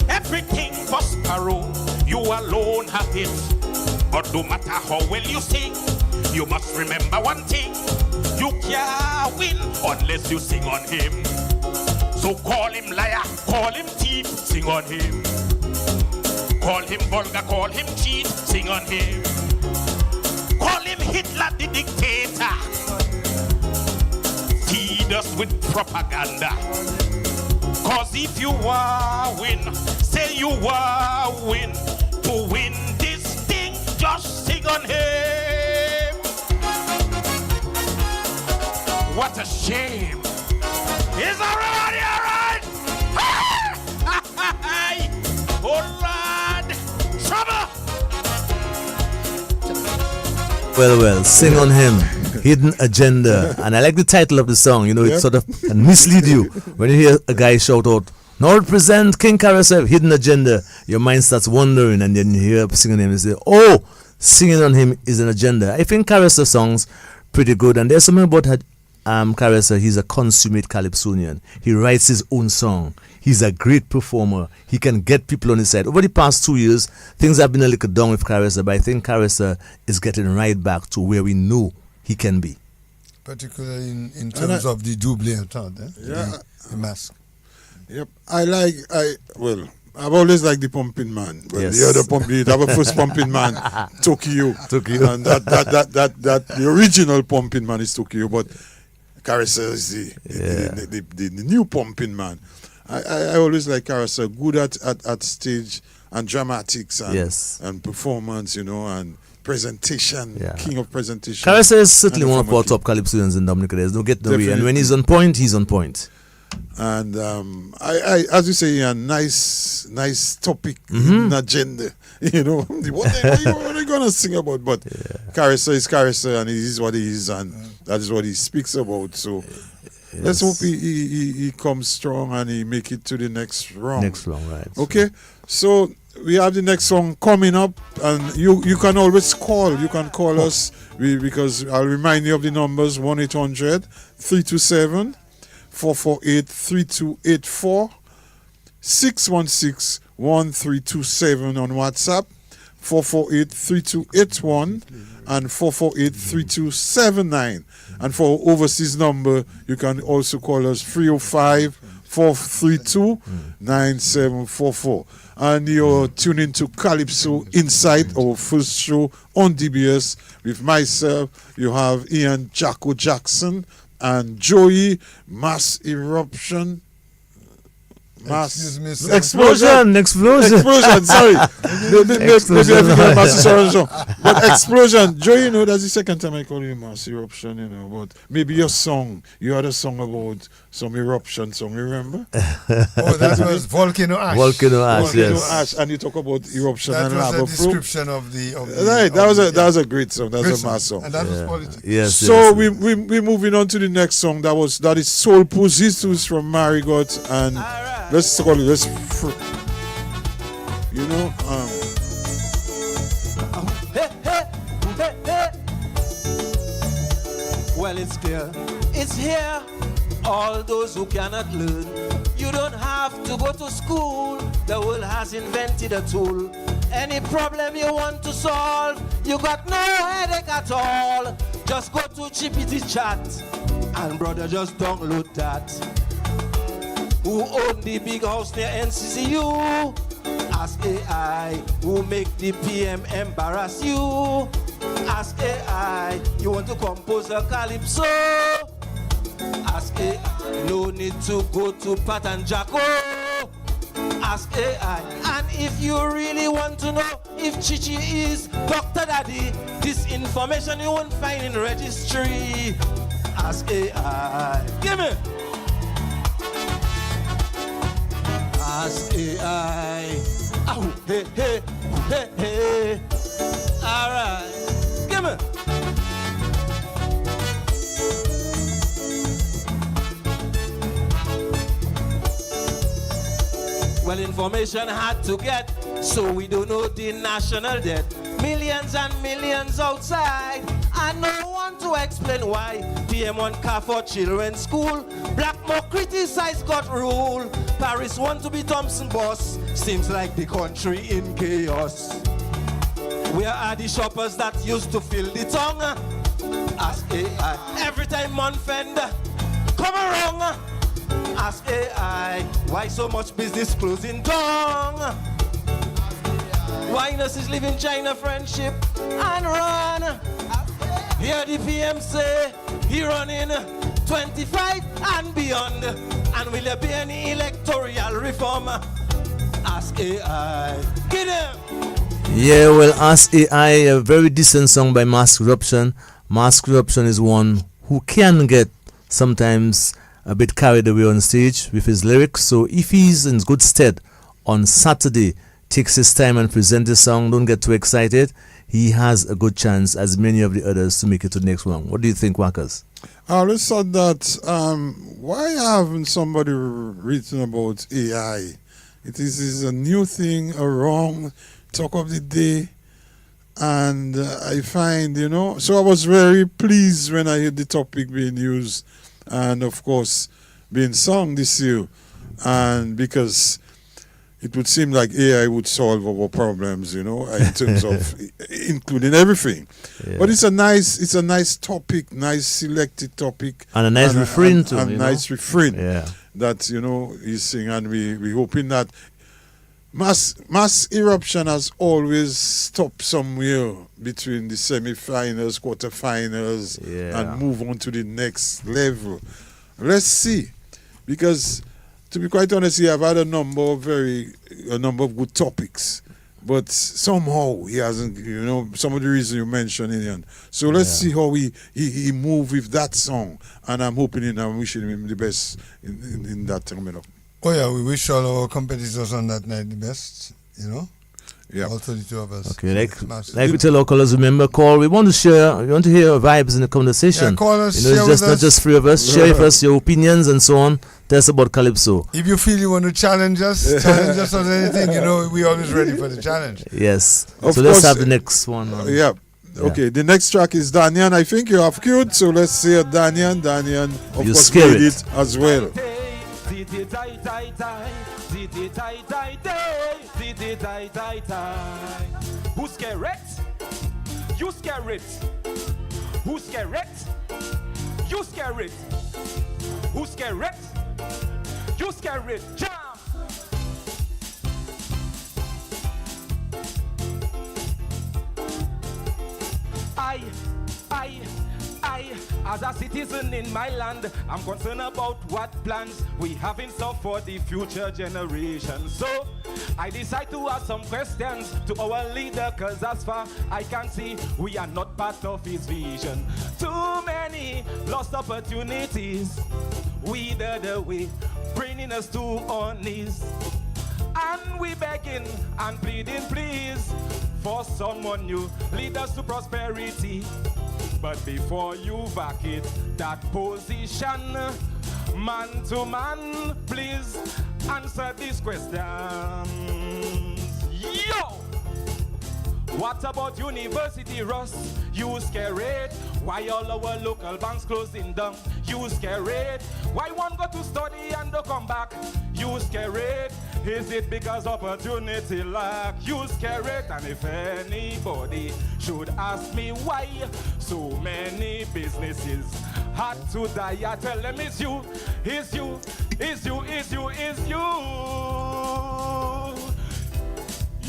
Everything for Sparrow, you alone have it. But no matter how well you sing, you must remember one thing: you can't win unless you sing on him. So call him liar, call him thief, sing on him. Call him vulgar, call him cheat, sing on him. Call him Hitler the dictator. Feed us with propaganda. Cause if you are win, say you are win. To win this thing, just sing on him. What a shame. Is everybody alright? Oh Lord, trouble. Well, sing on him. Hidden Agenda. And I like the title of the song. You know, it sort of can mislead you. When you hear a guy shout out, now represent King Caressa, Hidden Agenda, your mind starts wondering, and then you hear singing him and say, oh, singing on him is an agenda. I think Caressa songs pretty good, and there's something about Caressa. He's a consummate Calypsonian. He writes his own song. He's a great performer. He can get people on his side. Over the past 2 years, things have been a little down with Caressa, but I think Caressa is getting right back to where we know he can be. Particularly in terms of the double entendre, the mask. Yep. I've always liked the pumping man. Well, Yes. the other pumping, our first pumping man, Tokyo. And that the original pumping man is Tokyo, but Caressa is the new pumping man. I always like Caressa, good at stage and dramatics and performance, you know, and presentation, king of presentation. Caressa is certainly one of our top Calypsonians in Dominica. There's no getting away. And when he's on point, he's on point. And I as you say, a nice topic, agenda. You know, what are you gonna sing about? But Caressa is Caressa, and he is what he is, and that is what he speaks about. So let's hope he comes strong and he make it to the next round. Next round, right? Okay, so we have the next song coming up, and you can always call. You can call us because I'll remind you of the numbers: 1-800-327. 448-3284, 616-1327 on WhatsApp, 448-3281 and 448-3279. And for overseas number, you can also call us 305-432-9744. And you're tuning to Calypso Insight, our first show on DBS. With myself, you have Ian Jacko Jackson and Joey, Mass Eruption. Excuse me, sir. Explosion. Sorry. Mass Eruption. But explosion. Joey, you know, that's the second time I call you Mass Eruption, you know. But maybe your song, you had a song about some eruption song, remember? Oh, that was Volcano Ash. Volcano Ash, yes. Ash, and you talk about eruption That and was lava a description of the right, that was a great song. That was a mass song. And that was politics. Yes. So we're moving on to the next song. That is Soul Positus from Marigot, and let's call it Well, it's clear, it's here. All those who cannot learn, you don't have to go to school. The world has invented a tool. Any problem you want to solve, you got no headache at all. Just go to GPT chat And brother, just download that. Who own the big house near NCCU? Ask AI. Who make the PM embarrass you? Ask AI. You want to compose a calypso? Ask AI. No need to go to Pat and Jacko. Ask AI. And if you really want to know if Chichi is Dr. Daddy, this information you won't find in registry. Ask AI. Give me. Ask AI. Oh, hey, hey, hey, hey. All right. Give me. Well, information had to get, so we don't know the national debt. Millions and millions outside, and no one to explain why. PM want car for children's school. Blackmore criticize got rule. Paris want to be Thompson boss. Seems like the country in chaos. Where are the shoppers that used to fill the tongue? Ask AI. Every time Monfend come around. Ask AI, why so much business closing down? Why nurses live in China friendship and run? Hear the PM say he running 25 and beyond. And will there be any electoral reform? Ask AI. Get him! Yeah, well, Ask AI, a very decent song by Mass Corruption. Mass Corruption is one who can get sometimes a bit carried away on stage with his lyrics. So if he's in good stead on Saturday, takes his time and present his song, don't get too excited, he has a good chance, as many of the others, to make it to the next one. What do you think, Wackers? I always thought that why haven't somebody written about AI? It is a new thing, a wrong talk of the day. And I find, so I was very pleased when I heard the topic being used and, of course, being sung this year. And because it would seem like AI would solve our problems, in terms of including everything. Yeah. But it's a nice topic, nice selected topic. And a nice refrain too. And nice refrain that, he's singing. And we hoping that mass eruption has always stopped somewhere between the semi-finals, quarter-finals, and move on to the next level. Let's see. Because, to be quite honest, I've had a number of good topics, but somehow he hasn't, some of the reasons you mentioned, Ian. So let's see how he move with that song, and I'm hoping and I'm wishing him the best in that coming up. Oh yeah, we wish all our competitors on that night the best, Yeah. Also the two of us. Okay, like we tell our callers, remember, call. We want to hear your vibes in the conversation. Yeah, call us, it's just not just three of us. Share with us your opinions and so on. Tell us about Calypso. If you feel you want to challenge us on anything, we're always ready for the challenge. Yes. Of so let's have the next one. Okay, the next track is Danyan. I think you have queued, so let's hear Danyan. Danyan, of You course, scared made it as well. Who's scared? You scared it. Who's scared it? You scared it. Who's scared it? You scared it. Jump! I, as a citizen in my land, I'm concerned about what plans we have in store for the future generations. So I decide to ask some questions to our leader, cause as far I can see, we are not part of his vision. Too many lost opportunities, we the way, bringing us to our knees. And we begging and pleading, please, for someone new, lead us to prosperity. But before you vacate that position, man to man, please answer these questions. Yo! What about university, Russ? You scared? Why all our local banks closing down? You scared? Why one go to study and don't come back? You scared? Is it because opportunity lack? You scare it, and if anybody should ask me why so many businesses had to die, I tell them it's you, it's you, it's you, it's you, it's you.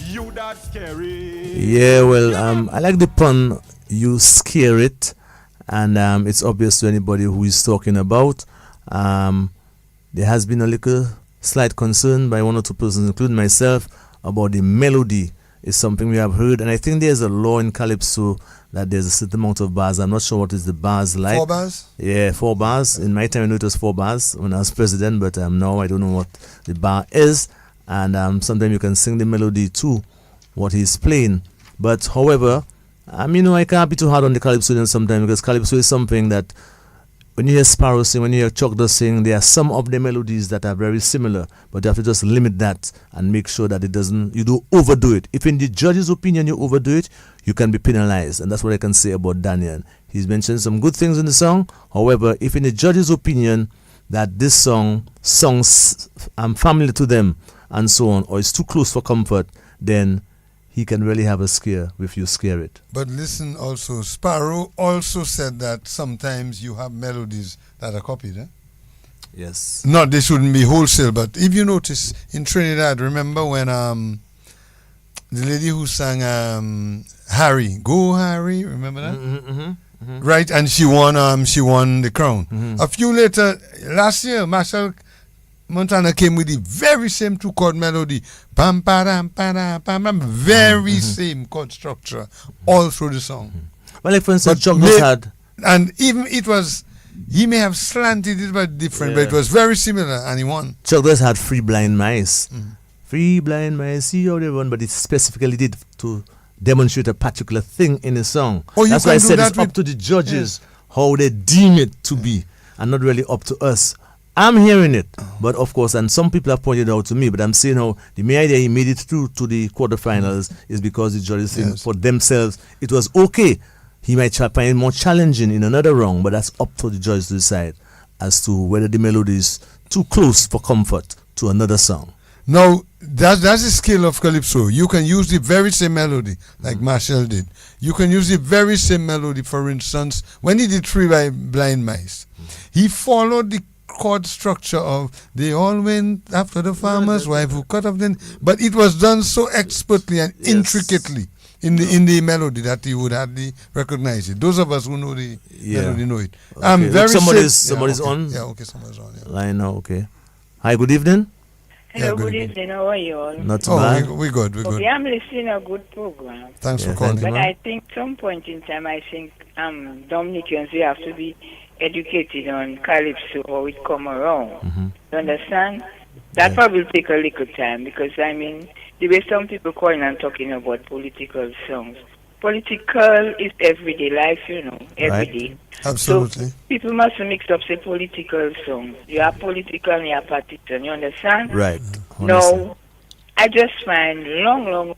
You that scary. Yeah, well, I like the pun, you scare it, and it's obvious to anybody who is talking about. There has been a little slight concern by one or two persons, including myself, about the melody. Is something we have heard, and I think there's a law in Calypso that there's a certain amount of bars. I'm not sure what is the bars like. 4 bars? Yeah, 4 bars. In my time, I knew it was 4 bars when I was president, but now I don't know what the bar is. And sometimes you can sing the melody to what he's playing. But however, I can't be too hard on the Calypsonian sometimes, because Calypso is something that when you hear Sparrow sing, when you hear Chuck Does sing, there are some of the melodies that are very similar, but you have to just limit that and make sure that you don't overdo it. If in the judge's opinion you overdo it, you can be penalized, and that's what I can say about Daniel. He's mentioned some good things in the song. However, if in the judge's opinion that this songs family to them and so on, or it's too close for comfort, then he can really have a scare if you scare it. But listen also, Sparrow also said that sometimes you have melodies that are copied. Yes. Not they shouldn't be wholesale, but if you notice in Trinidad, remember when the lady who sang Harry, Go Harry, remember that? Right, and she won the crown. A few later, last year, Marshall Montana came with the very same 2-chord melody. Pam, pa-dam, pa-dam, pam, pam, very same chord structure all through the song. Well, like for instance, Chuck Does had... And even he may have slanted it but different, but it was very similar, and he won. Chuck Does had Free Blind Mice. Free Blind Mice, see how they run, but it specifically did to demonstrate a particular thing in the song. That's why I said it's up to the judges how they deem it to be, and not really up to us. I'm hearing it, but of course, and some people have pointed out to me, but I'm saying how the mere idea he made it through to the quarterfinals is because the judges think for themselves it was okay. He might find it more challenging in another round, but that's up to the judge to decide as to whether the melody is too close for comfort to another song. Now, that's the skill of Calypso. You can use the very same melody, like Marshall did. You can use the very same melody, for instance, when he did Free Blind Mice. He followed the chord structure of they all went after the farmer's wife who cut off the, but it was done so expertly and intricately in the melody that you would hardly recognize it. Those of us who know the melody know it. Okay. Very somebody's on. Yeah, okay, somebody's on. Yeah. Line now, okay. Hi, good evening. Hello, good evening. How are you all? Not too bad. We're good. Okay, I'm listening to a good program. Thanks for calling. But I think some point in time, I think Dominicans, we have to be educated on Calypso or it come around. You understand? That probably will take a little time, because the way some people calling and talking about political songs. Political is everyday life, every day. Absolutely. So people must mix up say political songs. You are political and you are partisan, you understand? Right. No, I just find long ago,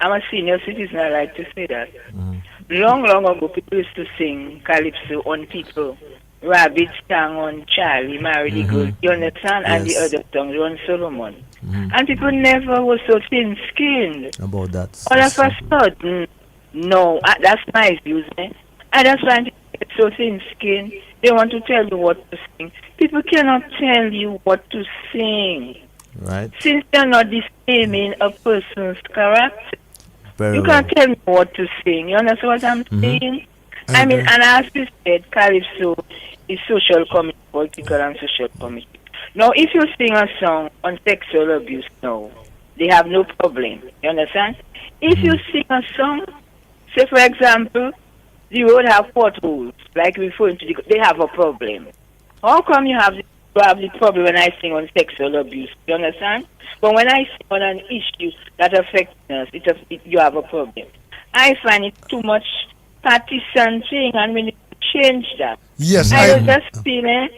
I'm a senior citizen, I like to say that. Long ago, people used to sing Calypso on people. Rabbit sang on Charlie, Marry the Girl, you understand? And the other songs on Solomon. And people never were so thin-skinned. About that. All of a sudden, no, that's my views, And that's why people get so thin-skinned. They want to tell you what to sing. People cannot tell you what to sing. Right. Since they're not disclaiming a person's character. Very you can't tell me what to sing. You understand what I'm saying? And as you said, Calypso is social comedy, political and social comedy. Now, if you sing a song on sexual abuse, no, they have no problem. You understand? If you sing a song, say for example, the road have potholes, like referring to they have a problem. How come you have the problem when I sing on sexual abuse? You understand? But when I sing on an issue that affects us, you have a problem. I find it too much partisan thing, and we need to change that. Yes, I just feel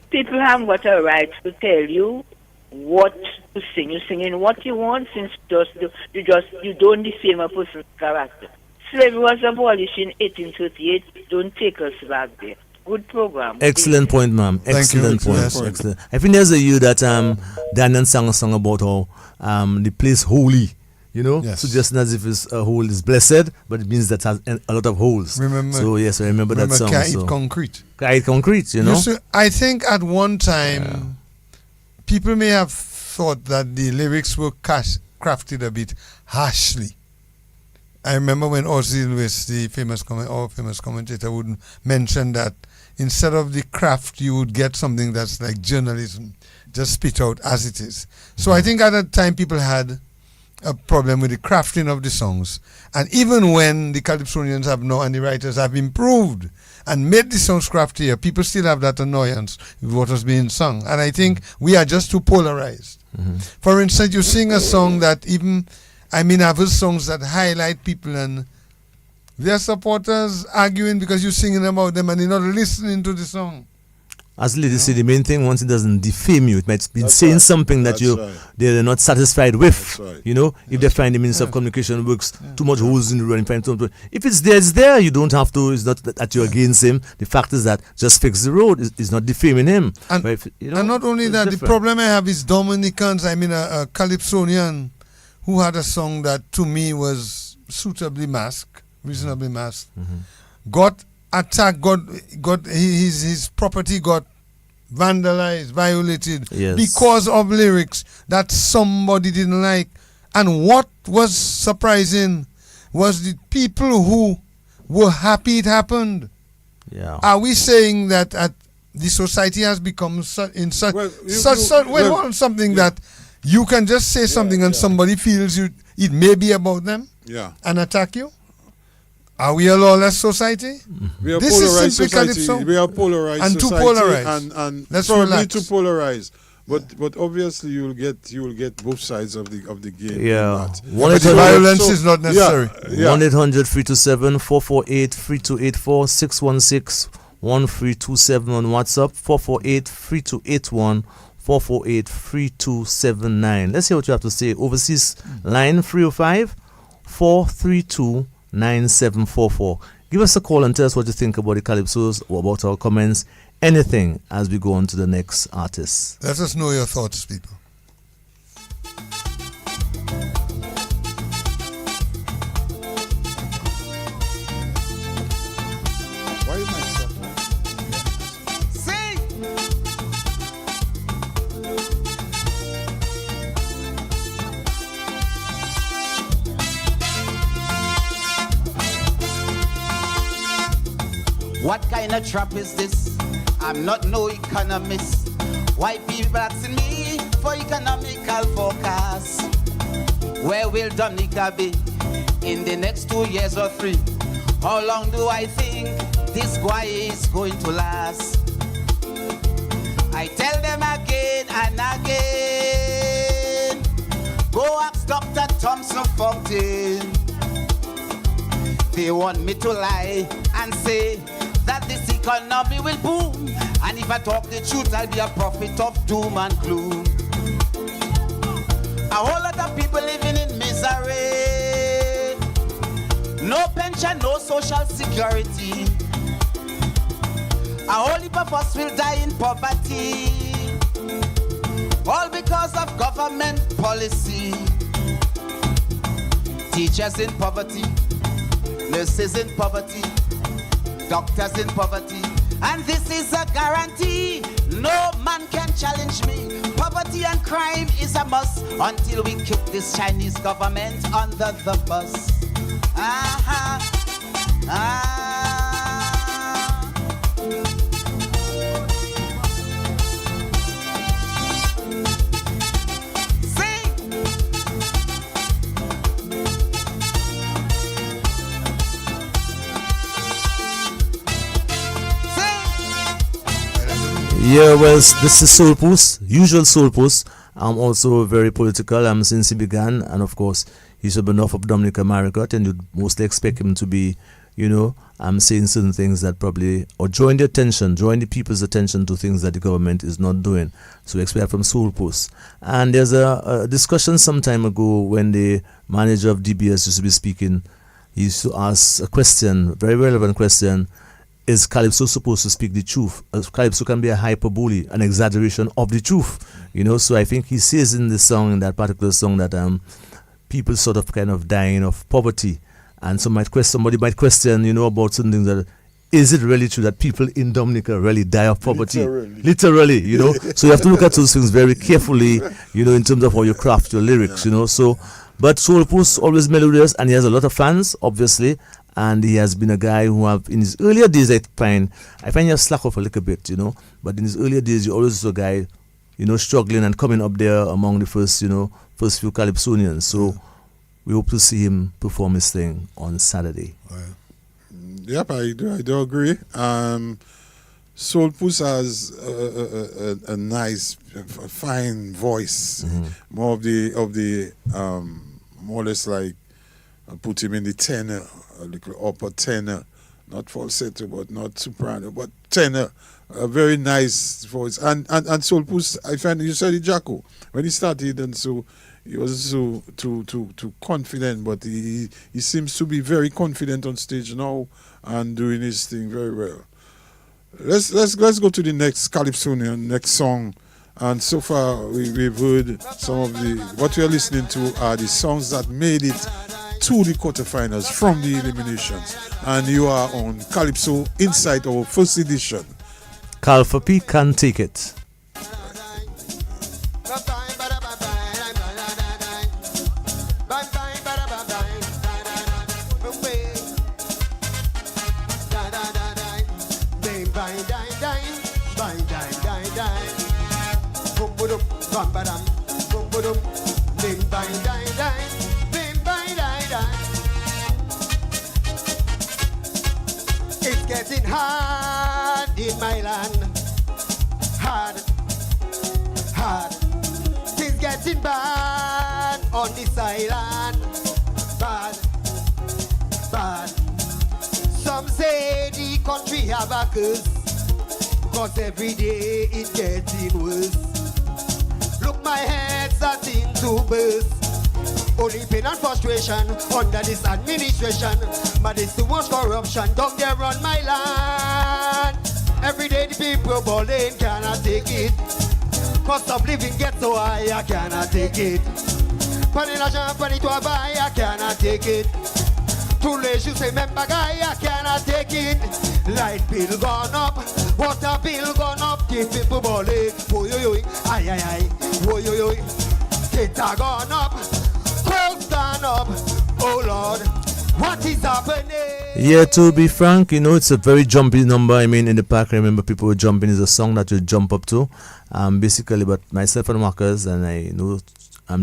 people have got a right to tell you what to sing. You sing in what you want, since you don't defame a person's character. Slavery was abolished in 1838. Don't take us back there. good program. Excellent point, ma'am. Excellent point. Yes. Excellent. I think there's a year that Daniel sang a song about how the place holy, Yes. suggesting as if it's a hole is blessed, but it means that has a lot of holes. Remember? So yes, I remember that song. Can't So. Eat Concrete. Can't Eat Concrete, you know. I think at one time, people may have thought that the lyrics were crafted a bit harshly. I remember when Ozzy Lewis, the famous commentator, would mention that instead of the craft, you would get something that's like journalism, just spit out as it is. So I think at that time people had a problem with the crafting of the songs. And even when the Calypsonians have now and the writers have improved and made the songs craftier, people still have that annoyance with what was being sung. And I think we are just too polarized. For instance, you sing a song that I've heard songs that highlight people and their supporters arguing because you're singing about them and they're not listening to the song. As the lady said, the main thing, once it doesn't defame you, it might be saying something that they're not satisfied with. If they find the means of communication works too much holes in the road, if it's there, it's there. You don't have to. It's not that you're against him. The fact is that just fix the road. It's not defaming him. And, and not only that, the problem I have is Dominicans. I mean, a Calypsonian who had a song that to me was suitably masked, reasonably masked, got attacked, his property got vandalized, violated because of lyrics that somebody didn't like. And what was surprising was the people who were happy it happened. Yeah. Are we saying that the society has become something that you can just say something and somebody feels it may be about them and attack you? Are we a lawless society? We are this polarized is simply society. Calypso. We are polarized and society too polarized. And let's probably relax. too polarized. But obviously you will get both sides of the game. Yeah. Violence is not necessary. 1-800-327-448-3284 616-1327 on WhatsApp 448-3281 448-3279. Let's hear what you have to say. Overseas line 305-432-9744. Give us a call and tell us what you think about the Calypsos or about our comments, anything, as we go on to the next artist. Let us know your thoughts, people. Why am I suffering? What kind of trap is this? I'm not no economist. Why people asking me for economical forecast? Where will Dominica be in the next 2 years or 3? How long do I think this guy is going to last? I tell them again and again, go ask Dr. Thompson Fountain. They want me to lie and say that this economy will boom, and if I talk the truth, I'll be a prophet of doom and gloom. A whole lot of people living in misery, no pension, no social security. A whole heap of us will die in poverty, all because of government policy. Teachers in poverty, nurses in poverty, doctors in poverty, and this is a guarantee. No man can challenge me. Poverty and crime is a must until we kick this Chinese government under the bus. Yeah, well, this is Soul Post, usual Soul Post. I'm also very political since he began, and of course, he's been enough of Dominica Maricot, and you'd mostly expect him to be, saying certain things that probably, or drawing the people's attention to things that the government is not doing. So we expect from Soul Post. And there's a discussion some time ago when the manager of DBS used to be speaking. He used to ask a question, very relevant question. is Calypso supposed to speak the truth? Calypso can be a hyperbole, an exaggeration of the truth, So I think he says in the song, in that particular song, that people sort of kind of dying of poverty, and somebody might question, about certain things that. Is it really true that people in Dominica really die of poverty? Literally, So you have to look at those things very carefully, in terms of how you craft your lyrics, So, but Soulpuss always melodious, and he has a lot of fans, obviously, and he has been a guy who in his earlier days, I find he has slack off a little bit, But in his earlier days, he always was a guy, struggling and coming up there among the first few Calypsonians. So we hope to see him perform his thing on Saturday. Yep, I do agree. Soulpuss has a nice, fine voice. More of the more or less like put him in the tenor, a little upper tenor, not falsetto, but not soprano, but tenor. A very nice voice. And Soulpuss, I find you said it, Jacko, when he started, and so. He was too confident, but he seems to be very confident on stage now and doing his thing very well. Let's go to the next Calypsonian, next song. And so far we've heard some of what we are listening to are the songs that made it to the quarterfinals from the eliminations. And you are on Calypso Inside our first edition. Calfa P Can't Take It. It's getting hard in my land. Hard. It's getting bad on this island. Bad. Some say the country have a curse, 'cause every day it's getting worse. Look, my head's starting to burst. Only pain and frustration under this administration. But there's too much corruption down there on my land. Every day the people balling, cannot take it. Cost of living gets so high, I cannot take it. Money la jump, money to a buy, I cannot take it. Too late, you say, member guy, I cannot take it. Light bill gone up, water bill gone up, keep people balling. Oh yo yo, aye, oh yo yo, data gone up. Stand up, oh Lord, what is happening? Yeah, to be frank, it's a very jumpy number. I mean, in the park, I remember people were jumping. Is a song that you jump up to. Basically, but myself and Marcus, and I know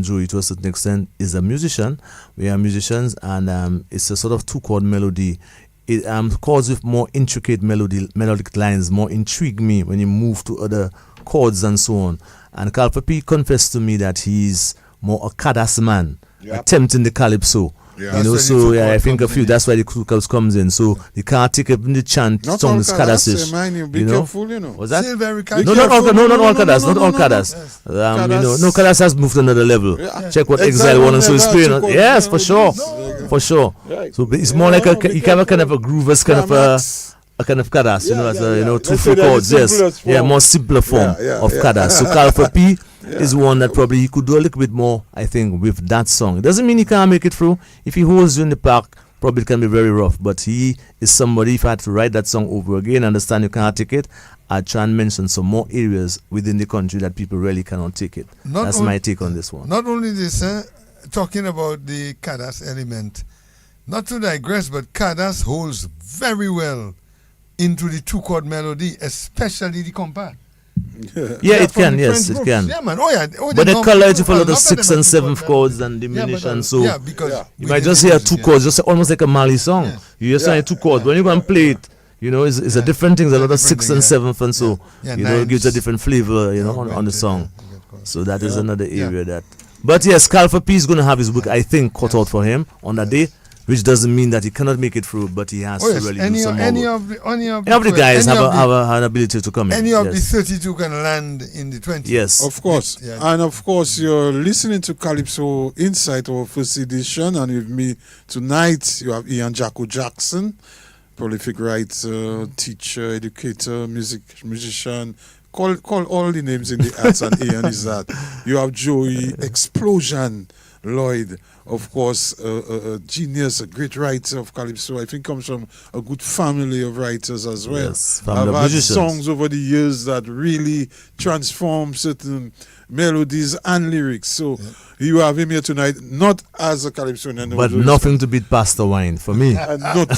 Joey to a certain extent, is a musician. We are musicians, and it's a sort of two-chord melody. It chords with more intricate melodic lines, more intrigue me when you move to other chords and so on. And Calfa P confessed to me that he's more a Cadas man. Attempting the Calypso, I think a few. That's why the Calypso comes in. So they can't take up in the chant song is Cadasish. Be careful, Was that? Still very not all Cadas, not all Cadas. No, Cadas has moved to another level. Yeah. Check what Exile won and so is playing. Yes, for sure, for sure. So it's more like a kind of a groovers kind of a kind of Cadas, as a 2-4 chords. Yes, more simpler form of Cadas. So Calfa P is one that probably he could do a little bit more, I think, with that song. It doesn't mean he can't make it through. If he holds you in the park, probably it can be very rough. But he is somebody, if I had to write that song over again, understand you can't take it, I'd try and mention some more areas within the country that people really cannot take it. That's my take on this one. Not only this, talking about the Cadas element, not to digress, but Cadas holds very well into the two-chord melody, especially the compact. Yeah, it can. Yes, it can. Yeah, man. But they color it for a lot of 6th and 7th chords and diminution. So you might just hear 2 chords, just almost like a Mali song. You just hear 2 chords. When you go and play it, it's a different thing. There's a lot of 6th and 7th, and so it gives a different flavor, on the song. So that is another area that. But yes, Calfa P is going to have his work, I think, cut out for him on that day. Which doesn't mean that he cannot make it through, but he has to really do some more. Any of the guys have an ability to come in. Any of the 32 can land in the 20. Yes. Of course. Yeah. And of course, you're listening to Calypso Insight, our first edition. And with me tonight, you have Ian Jacko Jackson. prolific writer, teacher, educator, musician. Call all the names in the arts and A and is that. You have Joey Explosion Lloyd, of course, a genius, a great writer of Calypso. I think comes from a good family of writers as well. Yes, from I've the had musicians. songs over the years that really transform certain melodies and lyrics. So you have him here tonight, not as a Calypsonian, But nothing to beat Pastor Wine for me. not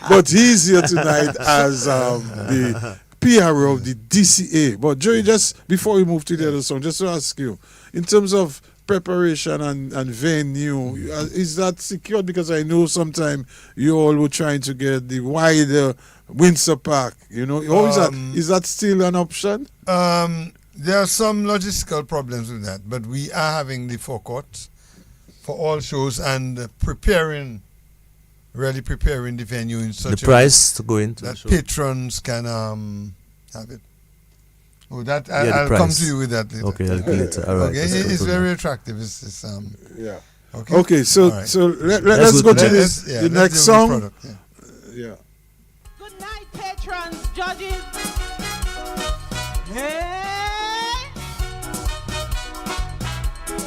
but he's here tonight as the PRO of the DCA. But Joey, just before we move to the other song, just to ask you, in terms of preparation and venue, is that secured? Because I know sometimes you all were trying to get the wider Windsor Park. You know, is that still an option? There are some logistical problems with that, but we are having the forecourt for all shows and really preparing the venue in such The price to go into that the show. patrons can have it. Oh, that the I'll come price. to you with that later. Okay, later. All right. Okay, it's very attractive. It's Yeah. Okay. So All right. let's go to the next song. Product, Yeah. Good night, patrons, judges. Hey,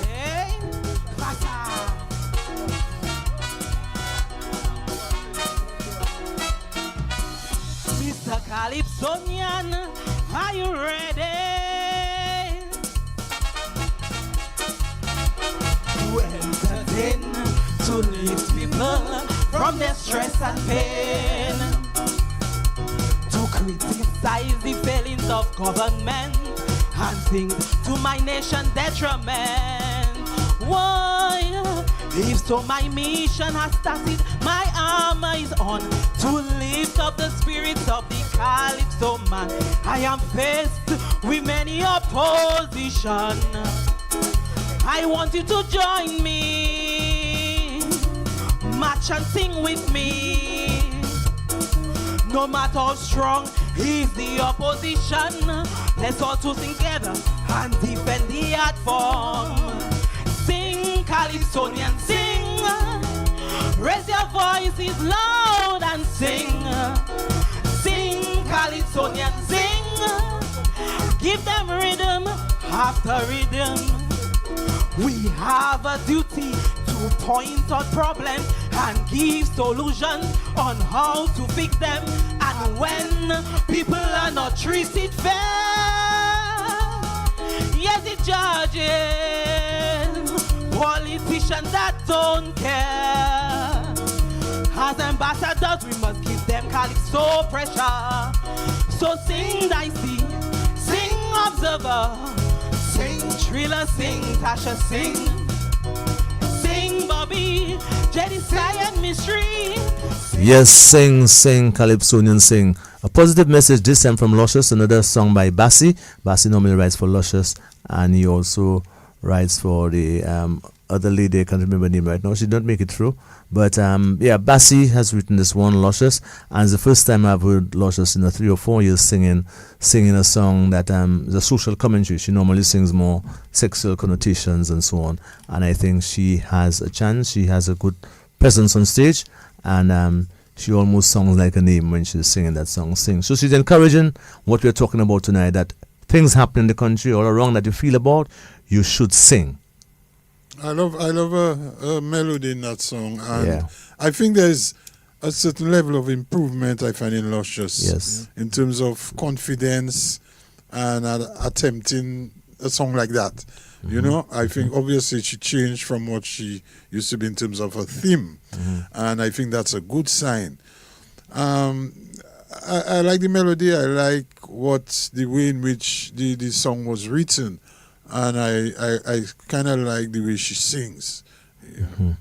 hey, Pasa. Mr. Calypsonian, are you ready to entertain, to lift people from their stress and pain, to criticize the failings of government and things to my nation detriment? Why? If so, my mission has started, my armor is on to lift up the spirits of the Calypso man. I am faced with many opposition. I want you to join me, march and sing with me. No matter how strong is the opposition, let's all to sing together and defend the art form. Sing, Calypsonian, sing. Raise your voices loud and sing. Sing, Calypsonian, sing. Give them rhythm after rhythm. We have a duty to point out problems and give solutions on how to fix them. And when people are not treated fair, yes, the judges, politicians that don't care. As ambassadors, we must give them Calypso pressure. So sing, Dicey, sing, Observer, sing, Triller, sing, Tasha, sing. Sing, Bobby, Jedediah and Mystery. Yes, sing, Calypsonian, sing. A positive message this time from Luscious, another song by Bassi. Bassi normally writes for Luscious, and he also writes for the other lady, I can't remember her name right now. She didn't make it through. But Bassi has written this one, Luscious, and it's the first time I've heard Luscious in 3 or 4 years singing a song that is a social commentary. She normally sings more sexual connotations and so on. And I think she has a chance. She has a good presence on stage, and she almost sounds like a name when she's singing that song. So she's encouraging what we're talking about tonight, that things happen in the country all around that you feel about, you should sing. I love a melody in that song, and I think there's a certain level of improvement I find in Luscious, in terms of confidence and attempting a song like that. Mm-hmm. You know, I think obviously she changed from what she used to be in terms of her theme, and I think that's a good sign. I like the melody. I like the way in which the song was written. And I kind of like the way she sings. Yeah. Mm-hmm.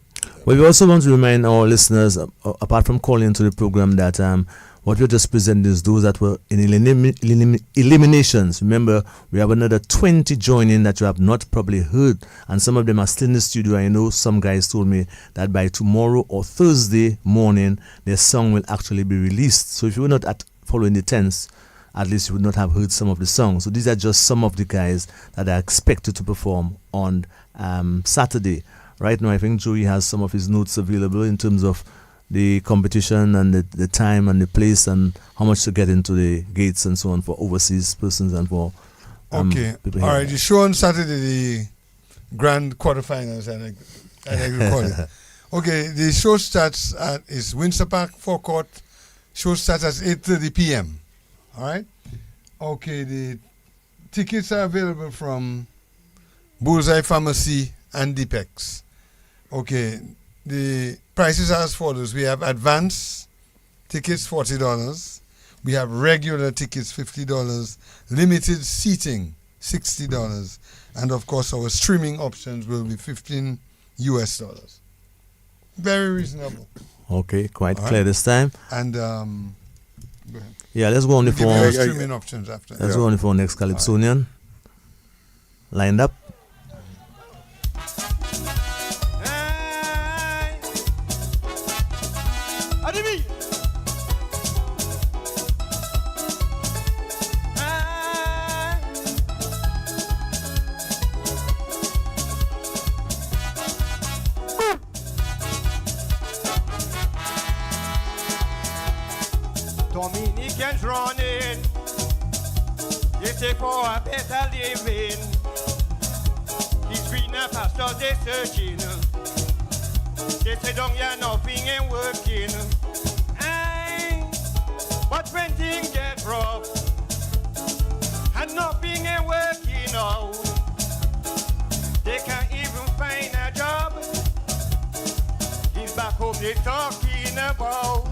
Well, we also want to remind our listeners, apart from calling into the program, that what we just presented is those that were in eliminations. Remember, we have another 20 joining that you have not probably heard, and some of them are still in the studio. I know some guys told me that by tomorrow or Thursday morning, their song will actually be released. So if you were not following the 10th, at least you would not have heard some of the songs. So these are just some of the guys that are expected to perform on Saturday. Right now, I think Joey has some of his notes available in terms of the competition and the time and the place and how much to get into the gates and so on for overseas persons and for okay. people All here. right, the show on Saturday, the grand quarterfinals, I like to call it. Okay, the show starts at is Windsor Park Forecourt. Show starts at 8:30 p.m. All right. Okay, the tickets are available from Bullseye Pharmacy and Deepex. Okay, the prices are as follows. We have advance tickets $40. We have regular tickets $50. Limited seating $60. And of course our streaming options will be $15 US. Very reasonable. Okay, quite All clear right. this time. And go ahead. Yeah, let's go on the Give you phone. the streaming options after. Let's go on the phone next Calypsonian. Lined up. Dominicans running, they say for a better living. These greener pastors they searching. They say don't ya nothing ain't working. Aye, but when things get rough and nothing ain't working out, they can't even find a job. It's back home they talking about.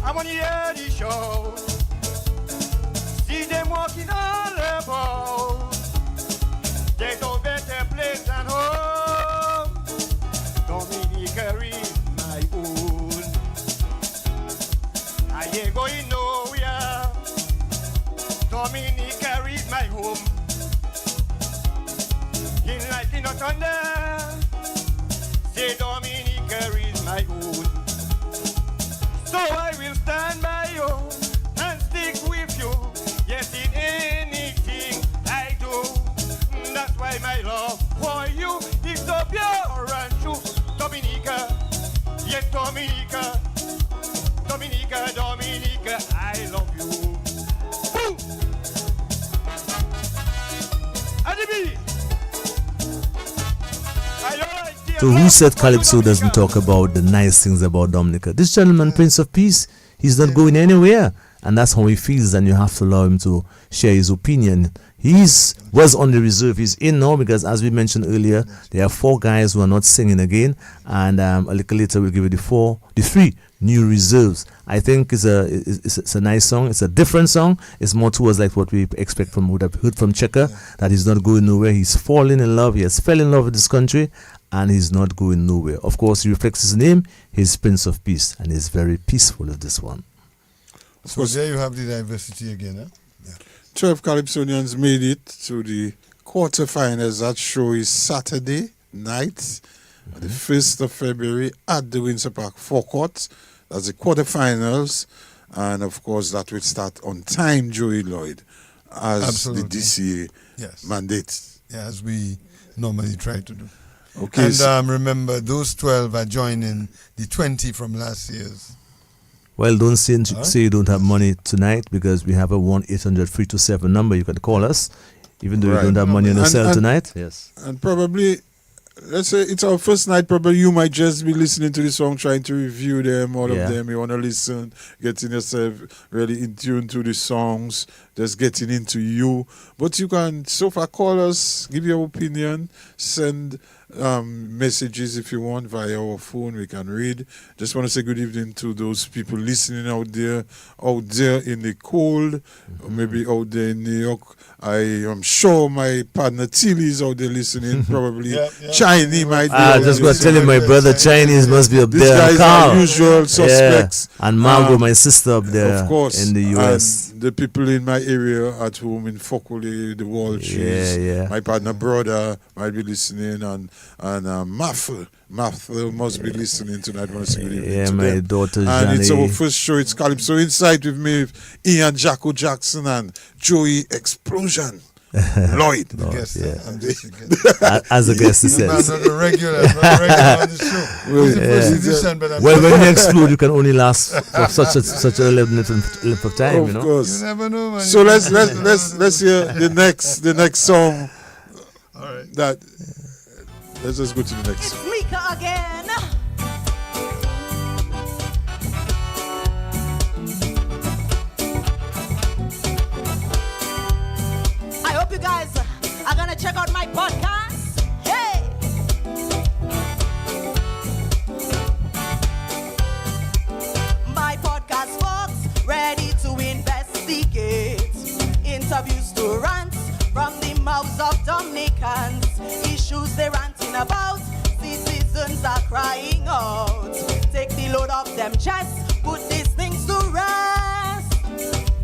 I want to hear the show. See them walking all about. There's no better place than home. Dominica is my own. I ain't going nowhere. Dominica is my home. In lightning or thunder, say Dominica is my own. So I will stand by you and stick with you. Yes, in anything I do. That's why my love for you is so pure and true. Dominica, yes, Dominica, Dominica, Dominica, I love you. Boom! Adibi! So who said Calypso doesn't talk about the nice things about Dominica? This gentleman, Prince of Peace, he's not going anywhere. And that's how he feels, and you have to allow him to share his opinion. Was on the reserve. He's in now because, as we mentioned earlier, there are 4 guys who are not singing again. And a little later we'll give you the 3 new reserves. I think it's a nice song. It's a different song. It's more towards like what we expect from what I've heard from Checker, that he's not going nowhere. He's falling in love. He has fell in love with this country, and he's not going nowhere. Of course, he reflects his name. He's Prince of Peace, and he's very peaceful with this one. So there you have the diversity again, huh? 12 Calypsonians made it to the quarterfinals. That show is Saturday night, the 1st of February at the Windsor Park Forecourt. That's the quarterfinals. And of course, that will start on time, Joey Lloyd, as Absolutely. the DCA mandates. Yeah, as we normally try to do. Okay. And remember, those 12 are joining the 20 from last year's. Well, don't say you don't have money tonight, because we have a 1-800-327 number. You can call us, even though you don't have money on your cell tonight. Yes. And probably, let's say it's our first night, probably you might just be listening to the song, trying to review them, all of them. You want to listen, getting yourself really in tune to the songs, just getting into you. But you can so far call us, give your opinion, send messages if you want via our phone. We can read. Just want to say good evening to those people listening out there in the cold, or maybe out there in New York. I am sure my partner Tilly is out there listening. Probably Chinese might be. I just got to tell you, my brother Chinese must be up These there. guys are usual suspects. Yeah. And Margot, my sister, up there, of course, in the US. And the people in my area at home in Fokole, the Walshes, my partner brother might be listening, and Maffle must be listening tonight. I want to say good evening to my them. daughter And Johnny. it's our first show. It's Calypso Insight with me, Ian Jacko Jackson and Joey Explosion. Lloyd. Guest, yeah. I'm just a guest. As a guest, he I'm says. not a regular. I'm not a regular on the show. It's the first edition, but I'm Well, when you explode, you can only last for such a length of time, Of you know. course. You never know, man. So let's hear the next song. All right. Let's just go to the next. Mika again. I hope you guys are gonna check out my podcast. Hey! My podcast, folks, ready to investigate. Interviews to rants from the mouths of Dominicans. Issues they're ranting about, citizens are crying out. Take the load off them chests, put these things to rest.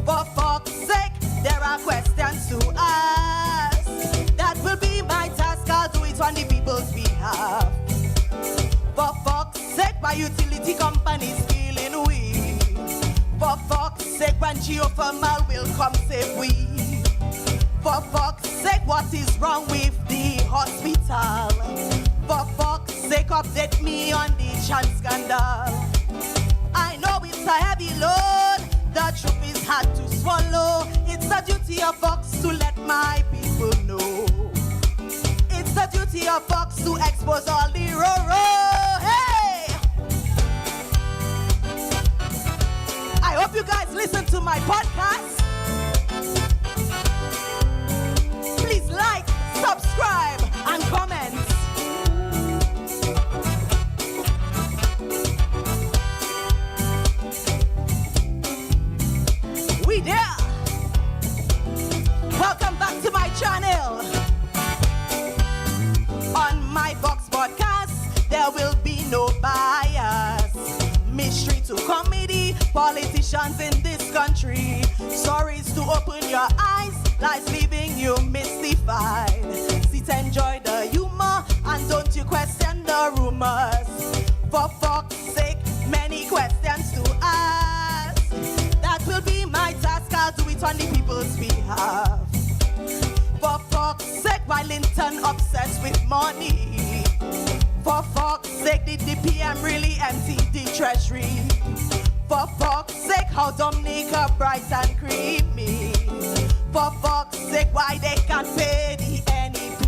For fuck's sake, there are questions to ask. That will be my task, I'll do it on the people's behalf. For fuck's sake, my utility company's feeling weak. For fuck's sake, when geothermal will come save we. For fuck's sake, what is wrong with the hospital? For fuck's sake, update me on the chant scandal. I know it's a heavy load, the truth is hard to swallow. It's the duty of Fox to let my people know. It's the duty of Fox to expose all the roro. Hey! I hope you guys listen to my podcast. Please like, subscribe, and comment. We there. Welcome back to my channel. On my Vox podcast, there will be no bias. Mystery to comedy, politicians in this country. Stories to open your eyes, lies leaving you mystified. Sit, enjoy the humor, and don't you question the rumors. For fuck's sake, many questions to ask. That will be my task, I'll do it on the people's behalf. For fuck's sake, why Linton obsessed with money? For fuck's sake, did the PM really empty the treasury? For fuck's sake, how Dominica bright and creamy? For fuck's sake, why they can't pay the NEP?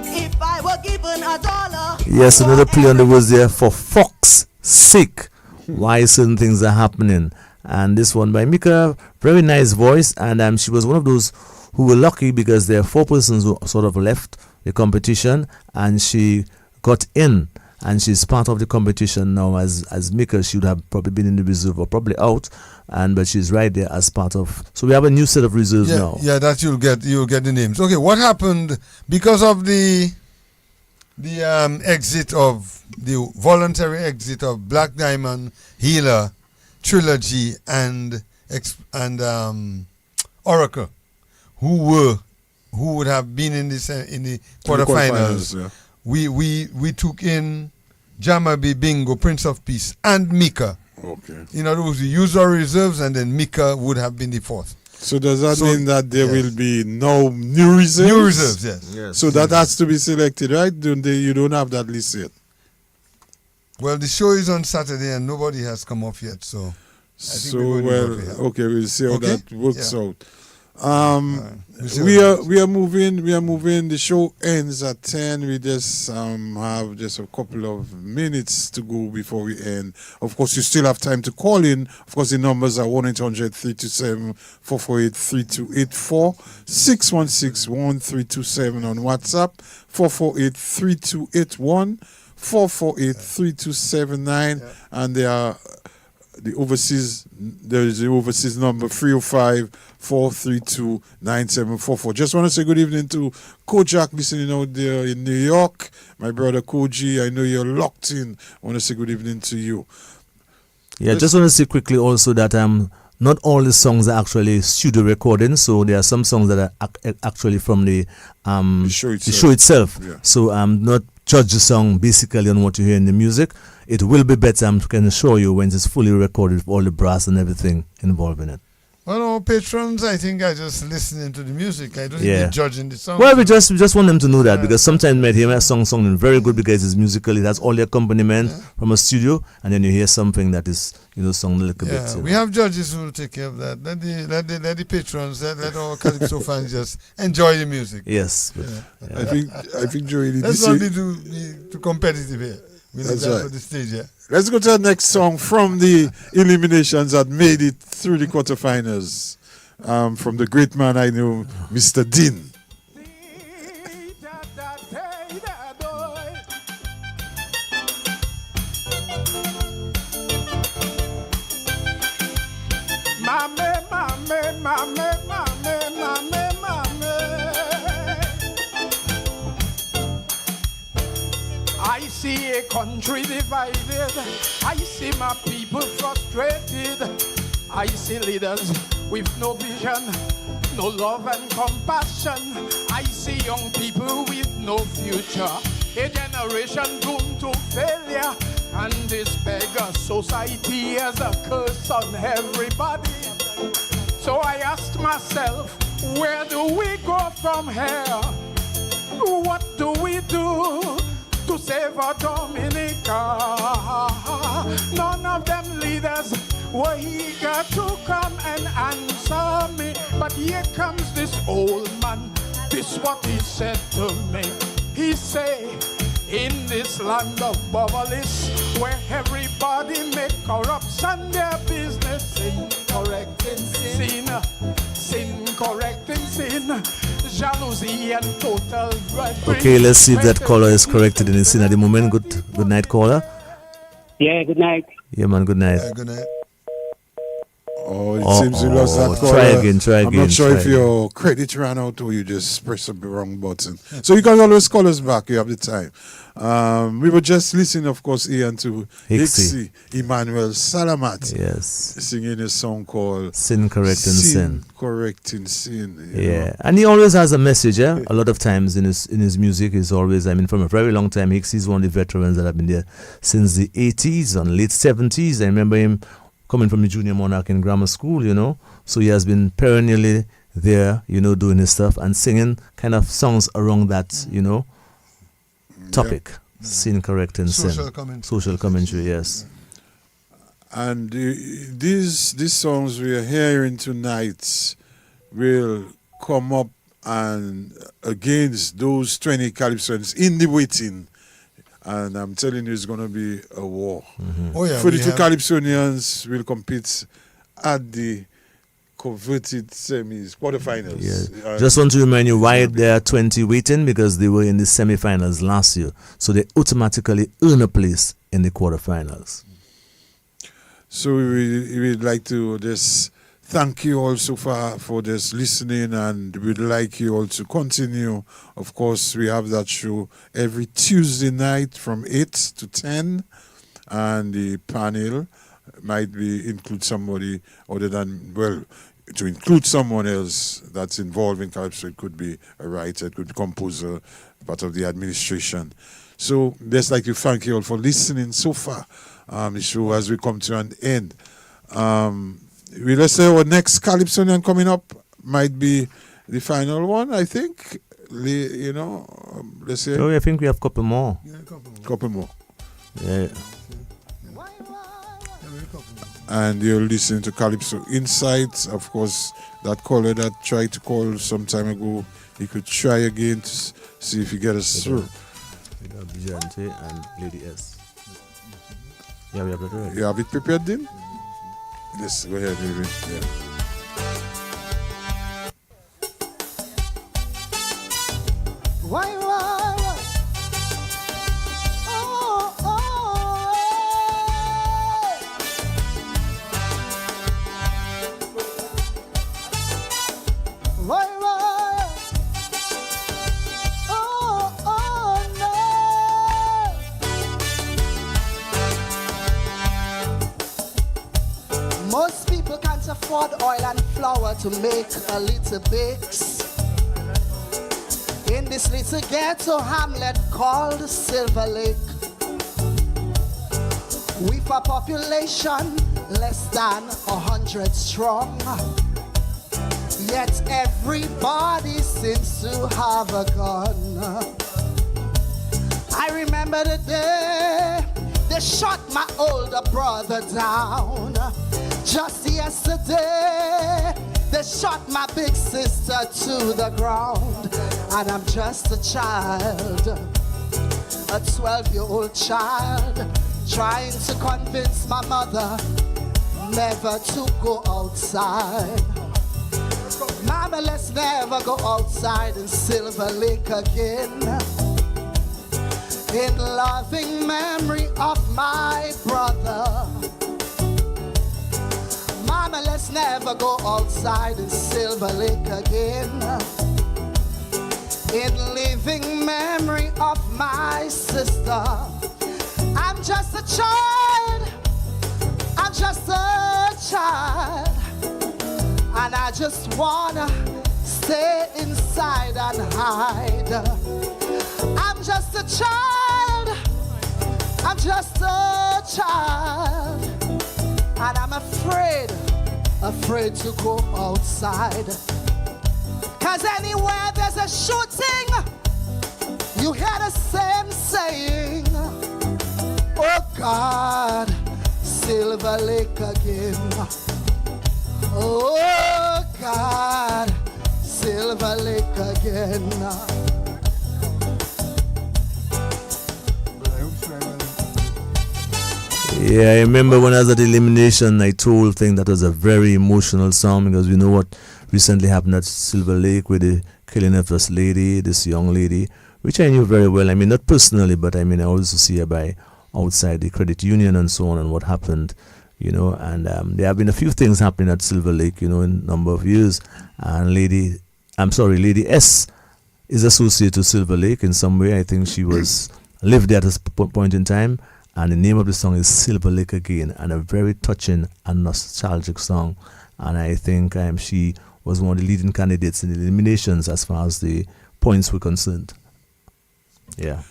If I were given $1, Yes, another play on the words there. For fuck's sake, why certain things are happening. And this one by Mika, very nice voice, and she was one of those who were lucky because there are 4 persons who sort of left the competition, and she got in, and she's part of the competition now. As Mika, she would have probably been in the reserve or probably out, but she's right there as part of. So we have a new set of reserves now. Yeah, that you'll get the names. Okay, what happened because of the exit of the voluntary exit of Black Diamond, Healer, Trilogy, and Oracle, who would have been in the quarterfinals. Yeah. We took in Jamabi, Bingo, Prince of Peace, and Mika. Okay. In other words, we used our reserves, and then Mika would have been the 4th. So does that mean that there will be no new reserves? New reserves, yes. So that has to be selected, right? You don't have that list yet. Well, the show is on Saturday, and nobody has come off yet, so. Okay, we'll see how that works out. We are moving. The show ends at 10. We just have just a couple of minutes to go before we end. Of course, you still have time to call in. Of course, the numbers are 1-800-327-448-3284, 616-1327 on WhatsApp, 448-3281, 448-3279, and there is the overseas number 305-432-9744. Just want to say good evening to Kojak listening out there in New York. My brother Koji, I know you're locked in. I want to say good evening to you. Yeah, just want to say quickly also that not all the songs are actually studio recordings, so there are some songs that are actually from the show itself. Yeah. So not judge the song basically on what you hear in the music. It will be better, I can assure you, when it's fully recorded with all the brass and everything involved in it. Well, our patrons, I think I just listening to the music. I don't think they're judging the song. Well, we just want them to know that because sometimes you might hear a song sounding very good because it's musical. It has all the accompaniment from a studio, and then you hear something that is, sound a little bit. We have judges who will take care of that. Let the patrons, let our Calypso fans just enjoy the music. Yes. I think Joey, let's not be too competitive here. We need that for the stage, yeah. Let's go to the next song from the eliminations that made it through the quarterfinals. From the great man I know, Mr. Dean. I see a country divided. I see my people frustrated. I see leaders with no vision, no love and compassion. I see young people with no future, a generation doomed to failure. And this beggar society has a curse on everybody. So I asked myself, where do we go from here? What do we do to save our Dominica? None of them leaders were eager to come and answer me. But here comes this old man. This what he said to me. He say, in this land of bubbles, where everybody make corruption their business, sin correcting sin, sin correcting sin, jealousy and total rivalry. Okay, let's see if that caller is corrected in the scene at the moment. Good night, caller. Yeah, good night. Yeah, man, good night. Good night. Oh, it seems you lost that caller. Try again. I'm not sure if your credit ran out or you just pressed the wrong button. So you can always call us back. You have the time. We were just listening, of course, Ian, to Hixie Emmanuel Salamat. Yes. Singing a song called Sin Correcting Sin. Correcting Sin. Yeah. And he always has a message, A lot of times in his music is always, from a very long time, Hixie is one of the veterans that have been there since the 80s and late 70s. I remember him coming from the Junior Monarch in grammar school, So he has been perennially there, doing his stuff and singing kind of songs around that, topic. Sin correcting sin. Social commentary, yes. And these songs we are hearing tonight will come up and against those 20 Calypsons in the waiting. And I'm telling you, it's going to be a war. Mm-hmm. Oh, yeah, for the two Calypsonians will compete at the converted semis, quarterfinals. Yeah. Just want to remind you why there are 20 waiting, because they were in the semifinals last year. So they automatically earn a place in the quarterfinals. So we'd like to just thank you all so far for just listening, and we'd like you all to continue. Of course, we have that show every Tuesday night from 8 to 10, and the panel might include somebody other than, to include someone else that's involved in Calypso. It could be a writer, it could be a composer, part of the administration. So just like to thank you all for listening so far. The show as we come to an end. Let's say our next Calypsonian coming up might be the final one, I think. Let's say. Oh, I think we have a couple more. Yeah, couple more. Yeah. And you're listening to Calypso Insights. Of course, that caller that tried to call some time ago, he could try again to see if he get us through. Vigilante and Lady S. Yeah, we have it ready. You have it prepared, then? Yes, go ahead, baby. Yeah. Why? Afford oil and flour to make a little bakes in this little ghetto hamlet called Silver Lake. With a population less than 100 strong, Yet everybody seems to have a gun. I remember the day they shot my older brother down. Just yesterday they shot my big sister to the ground. And I'm just a child, a 12-year-old child, trying to convince my mother never to go outside. Mama, let's never go outside in Silver Lake again. In loving memory of my brother. Mama, let's never go outside in Silver Lake again. In living memory of my sister. I'm just a child. I'm just a child. And I just wanna stay inside and hide. I'm just a child. I'm just a child. And I'm afraid to go outside. Cause anywhere there's a shooting, you hear the same saying, oh God, Silver Lake again. Oh God, Silver Lake again. Yeah, I remember when I was at Elimination Night, whole thing that was a very emotional song because we know what recently happened at Silver Lake with the killing of this lady, this young lady, which I knew very well. I mean, not personally, but I mean, I also see her by outside the credit union and so on and what happened, you know, and there have been a few things happening at Silver Lake, you know, in a number of years. And Lady S is associated to Silver Lake in some way. I think she lived there at a point in time. And the name of the song is Silver Lake Again, and a very touching and nostalgic song. And I think she was one of the leading candidates in the eliminations as far as the points were concerned. Yeah.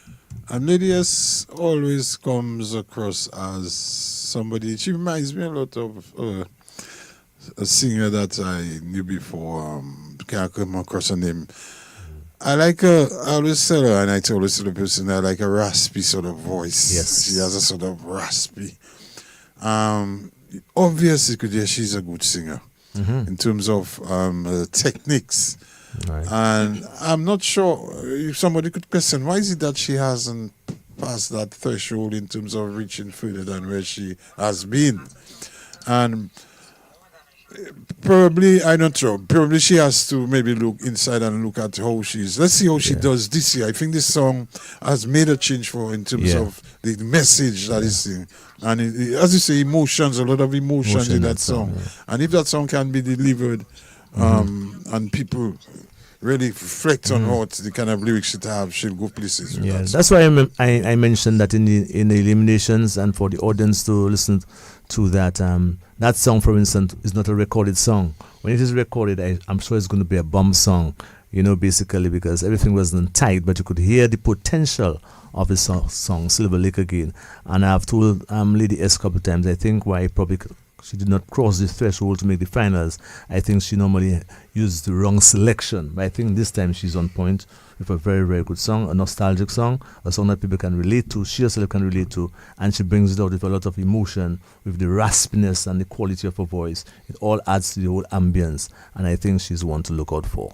And Lady S always comes across as somebody, she reminds me a lot of a singer that I knew before. Can't come across her name. I like her, I always tell her, and I always tell the person, I like a raspy sort of voice. Yes. She has a sort of raspy. Obviously, you could hear she's a good singer in terms of techniques. Right. And I'm not sure if somebody could question, why is it that she hasn't passed that threshold in terms of reaching further than where she has been? And probably, I'm not sure. Probably she has to maybe look inside and look at how she is. Let's see how she does this year. I think this song has made a change for her in terms of the message that is singing. And as you say, emotions, a lot of emotions in that song. And if that song can be delivered and people really reflect on what the kind of lyrics it have, she'll go places with that. That's why I mentioned that in the eliminations, and for the audience to listen to that. That song, for instance, is not a recorded song. When it is recorded, I'm sure it's going to be a bomb song, you know, basically because everything wasn't tight, but you could hear the potential of the song, Silver Lake Again. And I've told Lady S a couple of times, I think why probably she did not cross the threshold to make the finals. I think she normally used the wrong selection, but I think this time she's on point with a very, very good song, a nostalgic song, a song that people can relate to, she herself can relate to, and she brings it out with a lot of emotion, with the raspiness and the quality of her voice. It all adds to the whole ambience, and I think she's one to look out for.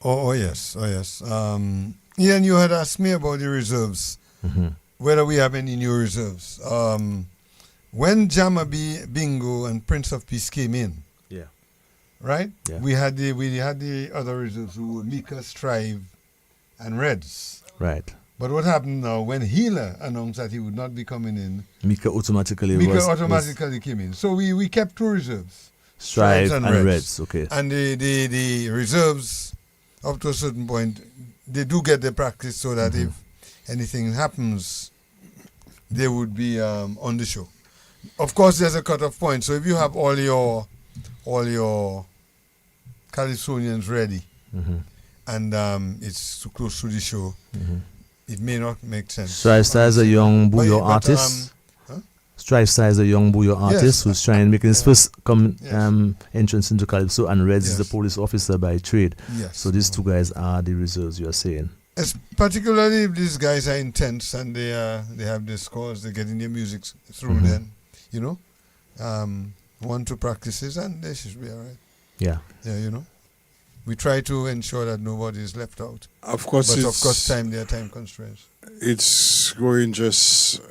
Oh yes. Ian, you had asked me about the reserves, whether we have any new reserves. When Jamma Bingo and Prince of Peace came in, right? Yeah. We had the other reserves who were Mika, Strive, and Reds. Right. But what happened now when Healer announced that he would not be coming in? Mika automatically came in. So we kept two reserves, Strive and Reds. Okay. And the reserves, up to a certain point, they do get the practice so that if anything happens, they would be on the show. Of course, there's a cut-off point. So if you have all your Calypsonians ready, and it's too close to the show, it may not make sense. Strive Star is a young Buyo artist. Strife Size, a young boy artist who's trying making his first entrance into Calypso, and Reds is the police officer by trade. Yes. So these two guys are the reserves, you are saying. Particularly if these guys are intense and they have their scores, they're getting their music through then, you know. 1-2 practices and they should be all right. Yeah. Yeah, you know. We try to ensure that nobody is left out. Of course, but of course, there are time constraints. It's going just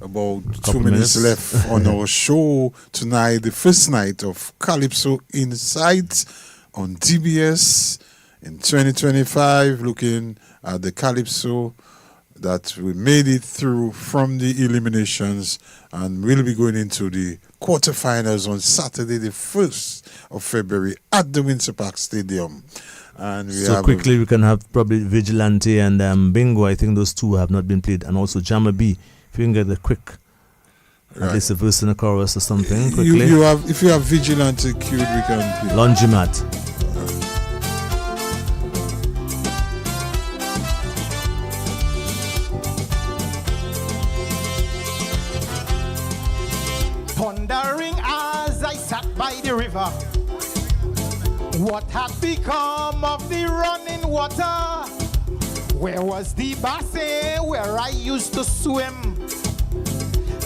about 2 minutes left on our show tonight, the first night of Calypso Insights on TBS in 2025, looking at the Calypso that we made it through from the eliminations, and we'll be going into the quarterfinals on Saturday, the 1st of February at the Windsor Park Stadium. And quickly we can have probably Vigilante and Bingo. I think those two have not been played, and also Jammer B. If you can get the quick, at least a verse and a chorus or something quickly. If you have Vigilante queued, we can play. Laundromat. Pondering as I sat by the river, what had become of the running water? Where was the basin where I used to swim?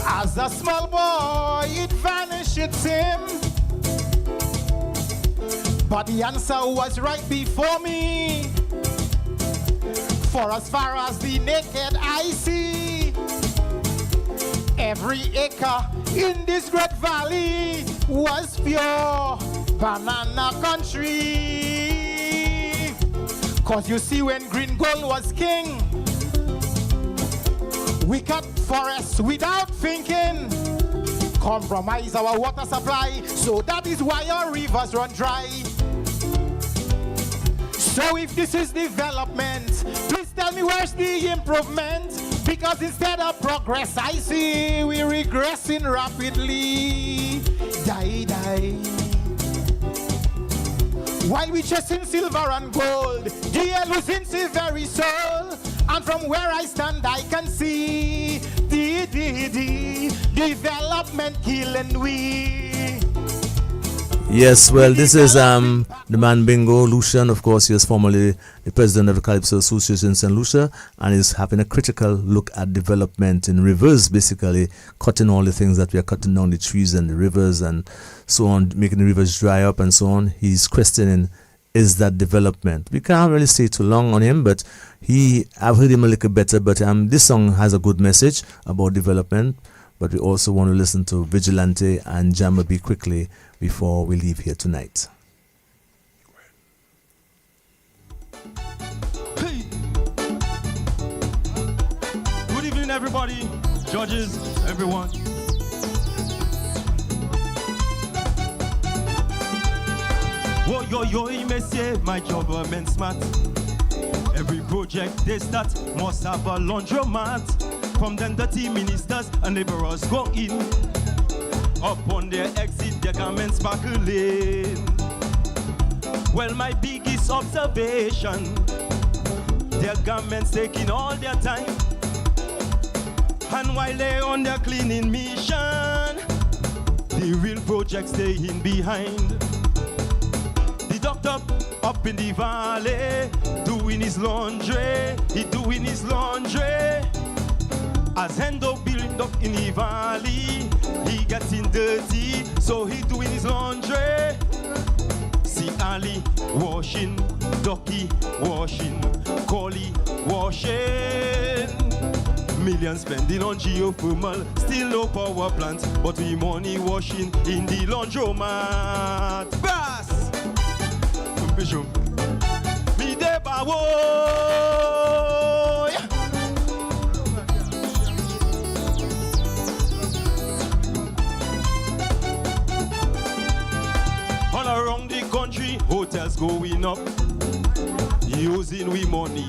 As a small boy, it vanished, it seemed. But the answer was right before me. For as far as the naked eye see, every acre in this great valley was pure banana country. Cause you see, when green gold was king, we cut forests without thinking, compromise our water supply, so that is why our rivers run dry. So if this is development, please tell me where's the improvement? Because instead of progress, I see we're regressing rapidly. Die. While we chasing silver and gold, they are losing their very soul. And from where I stand, I can see the development killing we. Yes, well, this is the man Bingo, Lucian. Of course, he is formerly the president of the Calypso Association in St. Lucia, and is having a critical look at development in rivers, basically cutting all the things that we are cutting down, the trees and the rivers and so on, making the rivers dry up and so on. He's questioning, is that development? We can't really say too long on him, but I've heard him a little better, but this song has a good message about development. But we also want to listen to Vigilante and Jammer B quickly before we leave here tonight. Hey. Good evening, everybody, judges, everyone. Whoa, yo, messieurs, my government smart. Every project they start must have a laundromat. From them dirty ministers and laborers go in. Upon their exit, their garments sparkling. Well, my biggest observation, their garments taking all their time. And while they're on their cleaning mission, the real project staying behind. The doctor up in the valley, doing his laundry, he doing his laundry. As Hendo building up in the valley, he getting dirty, so he doing his laundry. See Ali washing, Ducky washing, Collie washing. Millions spending on geothermal, still no power plant, but we money washing in the laundromat. Brass! Bishop, me de bawo. All around the country, hotels going up, using we money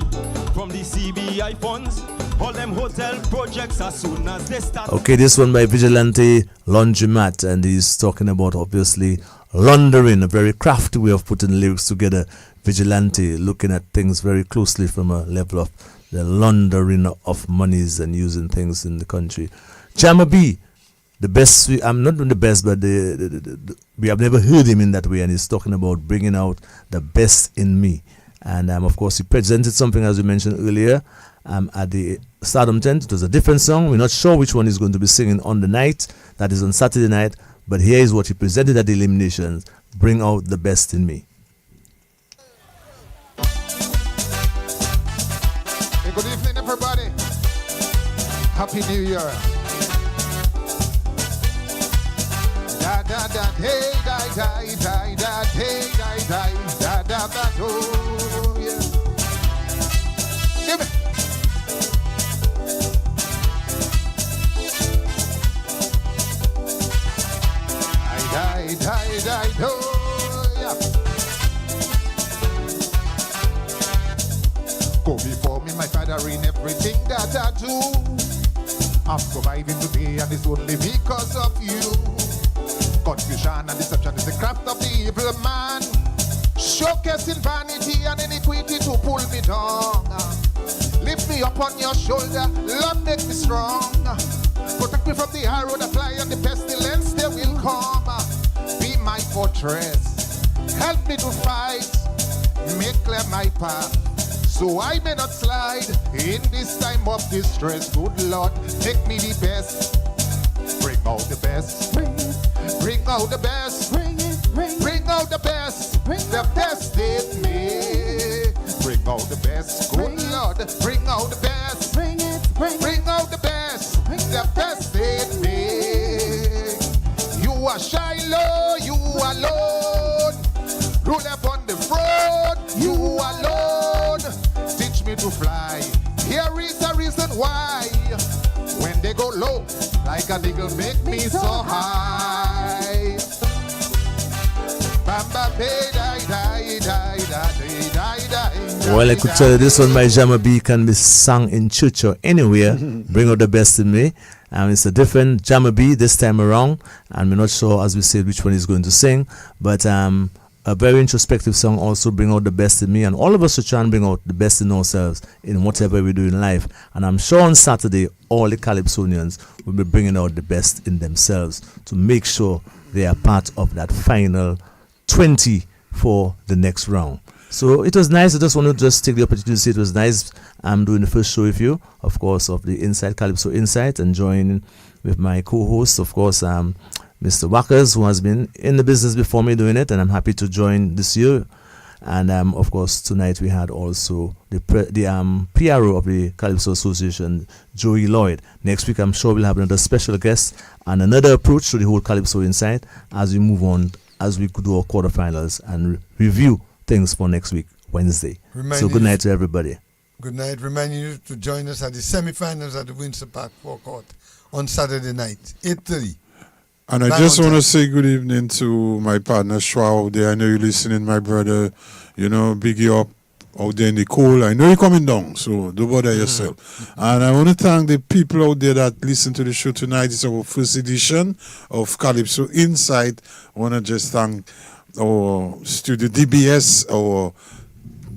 from the CBI funds. All them hotel projects as soon as they start. Okay, this one by Vigilante Laundromat, and he's talking about obviously laundering, a very crafty way of putting lyrics together. Vigilante, looking at things very closely from a level of the laundering of monies and using things in the country. Jammer B, the best. I'm not the best, but we have never heard him in that way, and he's talking about bringing out the best in me. And of course, he presented something, as we mentioned earlier, at the Stardom tent. It was a different song. We're not sure which one he's going to be singing on the night. That is on Saturday night. But here is what he presented at the eliminations. Bring out the best in me. Hey, good evening, everybody. Happy New Year. Da da da, hey, da da da da, hey, da da da da da, oh yeah. Give it. Die, oh yeah. Go before me, my Father, in everything that I do. I'm providing today, and it's only because of you. Confusion and deception is the craft of the evil man, showcasing vanity and iniquity to pull me down. Lift me up on your shoulder, Lord, make me strong. Protect me from the arrow, the fly, and the pestilence they will come. Be my fortress, help me to fight, make clear my path, so I may not slide in this time of distress. Good Lord, make me the best, bring out the best, bring out the best, bring out the best, the best in me. Bring out the best, good Lord, bring out the best, bring out the best, the best in me. You are Shiloh, you alone, rule upon the throne, you alone, teach me to fly. Here is the reason why, when they go low, like an eagle, make me so high. Well, I could tell you this one by Jamma B can be sung in church or anywhere. Bring out the best in me. It's a different Jamma B this time around, and we're not sure, as we said, which one he's going to sing. But a very introspective song also, bring out the best in me, and all of us should try and bring out the best in ourselves in whatever we do in life. And I'm sure on Saturday, all the Calypsonians will be bringing out the best in themselves to make sure they are part of that final 20 for the next round. So it was nice. I just want to just take the opportunity to say it was nice doing the first show with you, of course, of the Inside Calypso Insight, and joining with my co-host, of course, Mr. Wackers, who has been in the business before me doing it, and I'm happy to join this year. And of course, tonight we had also the PRO of the Calypso Association, Joey Lloyd. Next week, I'm sure we'll have another special guest and another approach to the whole Calypso Insight as we move on, as we do our quarterfinals and review things for next week, Wednesday. So good night to everybody. Good night. Reminding you to join us at the semi-finals at the Windsor Park forecourt on Saturday night, 8:30. And I just want to say good evening to my partner Shwa out there. I know you're listening, my brother. You know, big you up out there in the cold. I know you're coming down, so don't bother yourself. And I want to thank the people out there that listen to the show tonight. It's our first edition of Calypso Insight. I want to just thank our studio DBS,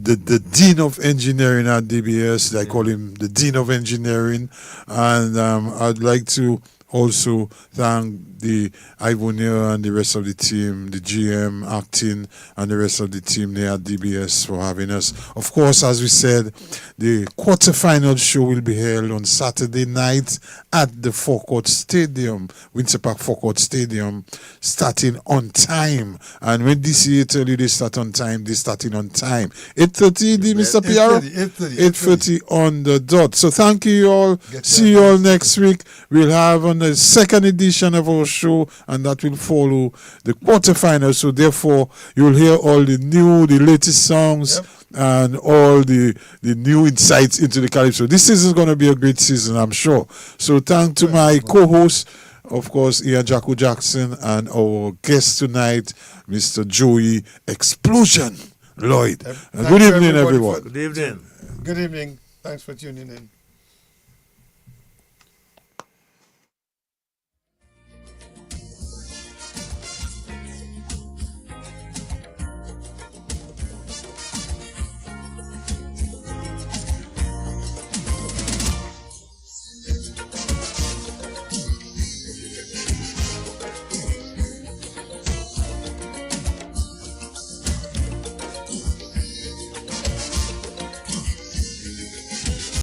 the Dean of Engineering at DBS. I call him the Dean of Engineering. And I'd like to also thank the Ivonia and the rest of the team, the GM, acting, and the rest of the team there at DBS for having us. Of course, as we said, the quarterfinal show will be held on Saturday night at the Forecourt Stadium, Windsor Park Forecourt Stadium, starting on time. And when DCA tell you they start on time, they're starting on time. 8:30, Mr. Piaro? 8:30 on the dot. So thank you all. See you all next week. We'll have on the second edition of our show, and that will follow the quarterfinals. So therefore, you'll hear all the latest songs, and all the new insights into the Calypso. This season is going to be a great season, I'm sure. So thank to my co-host, of course, Ian Jacko Jackson, and our guest tonight, Mr. Joey Explosion Lloyd. Good evening, everyone. Good evening. Good evening. Thanks for tuning in.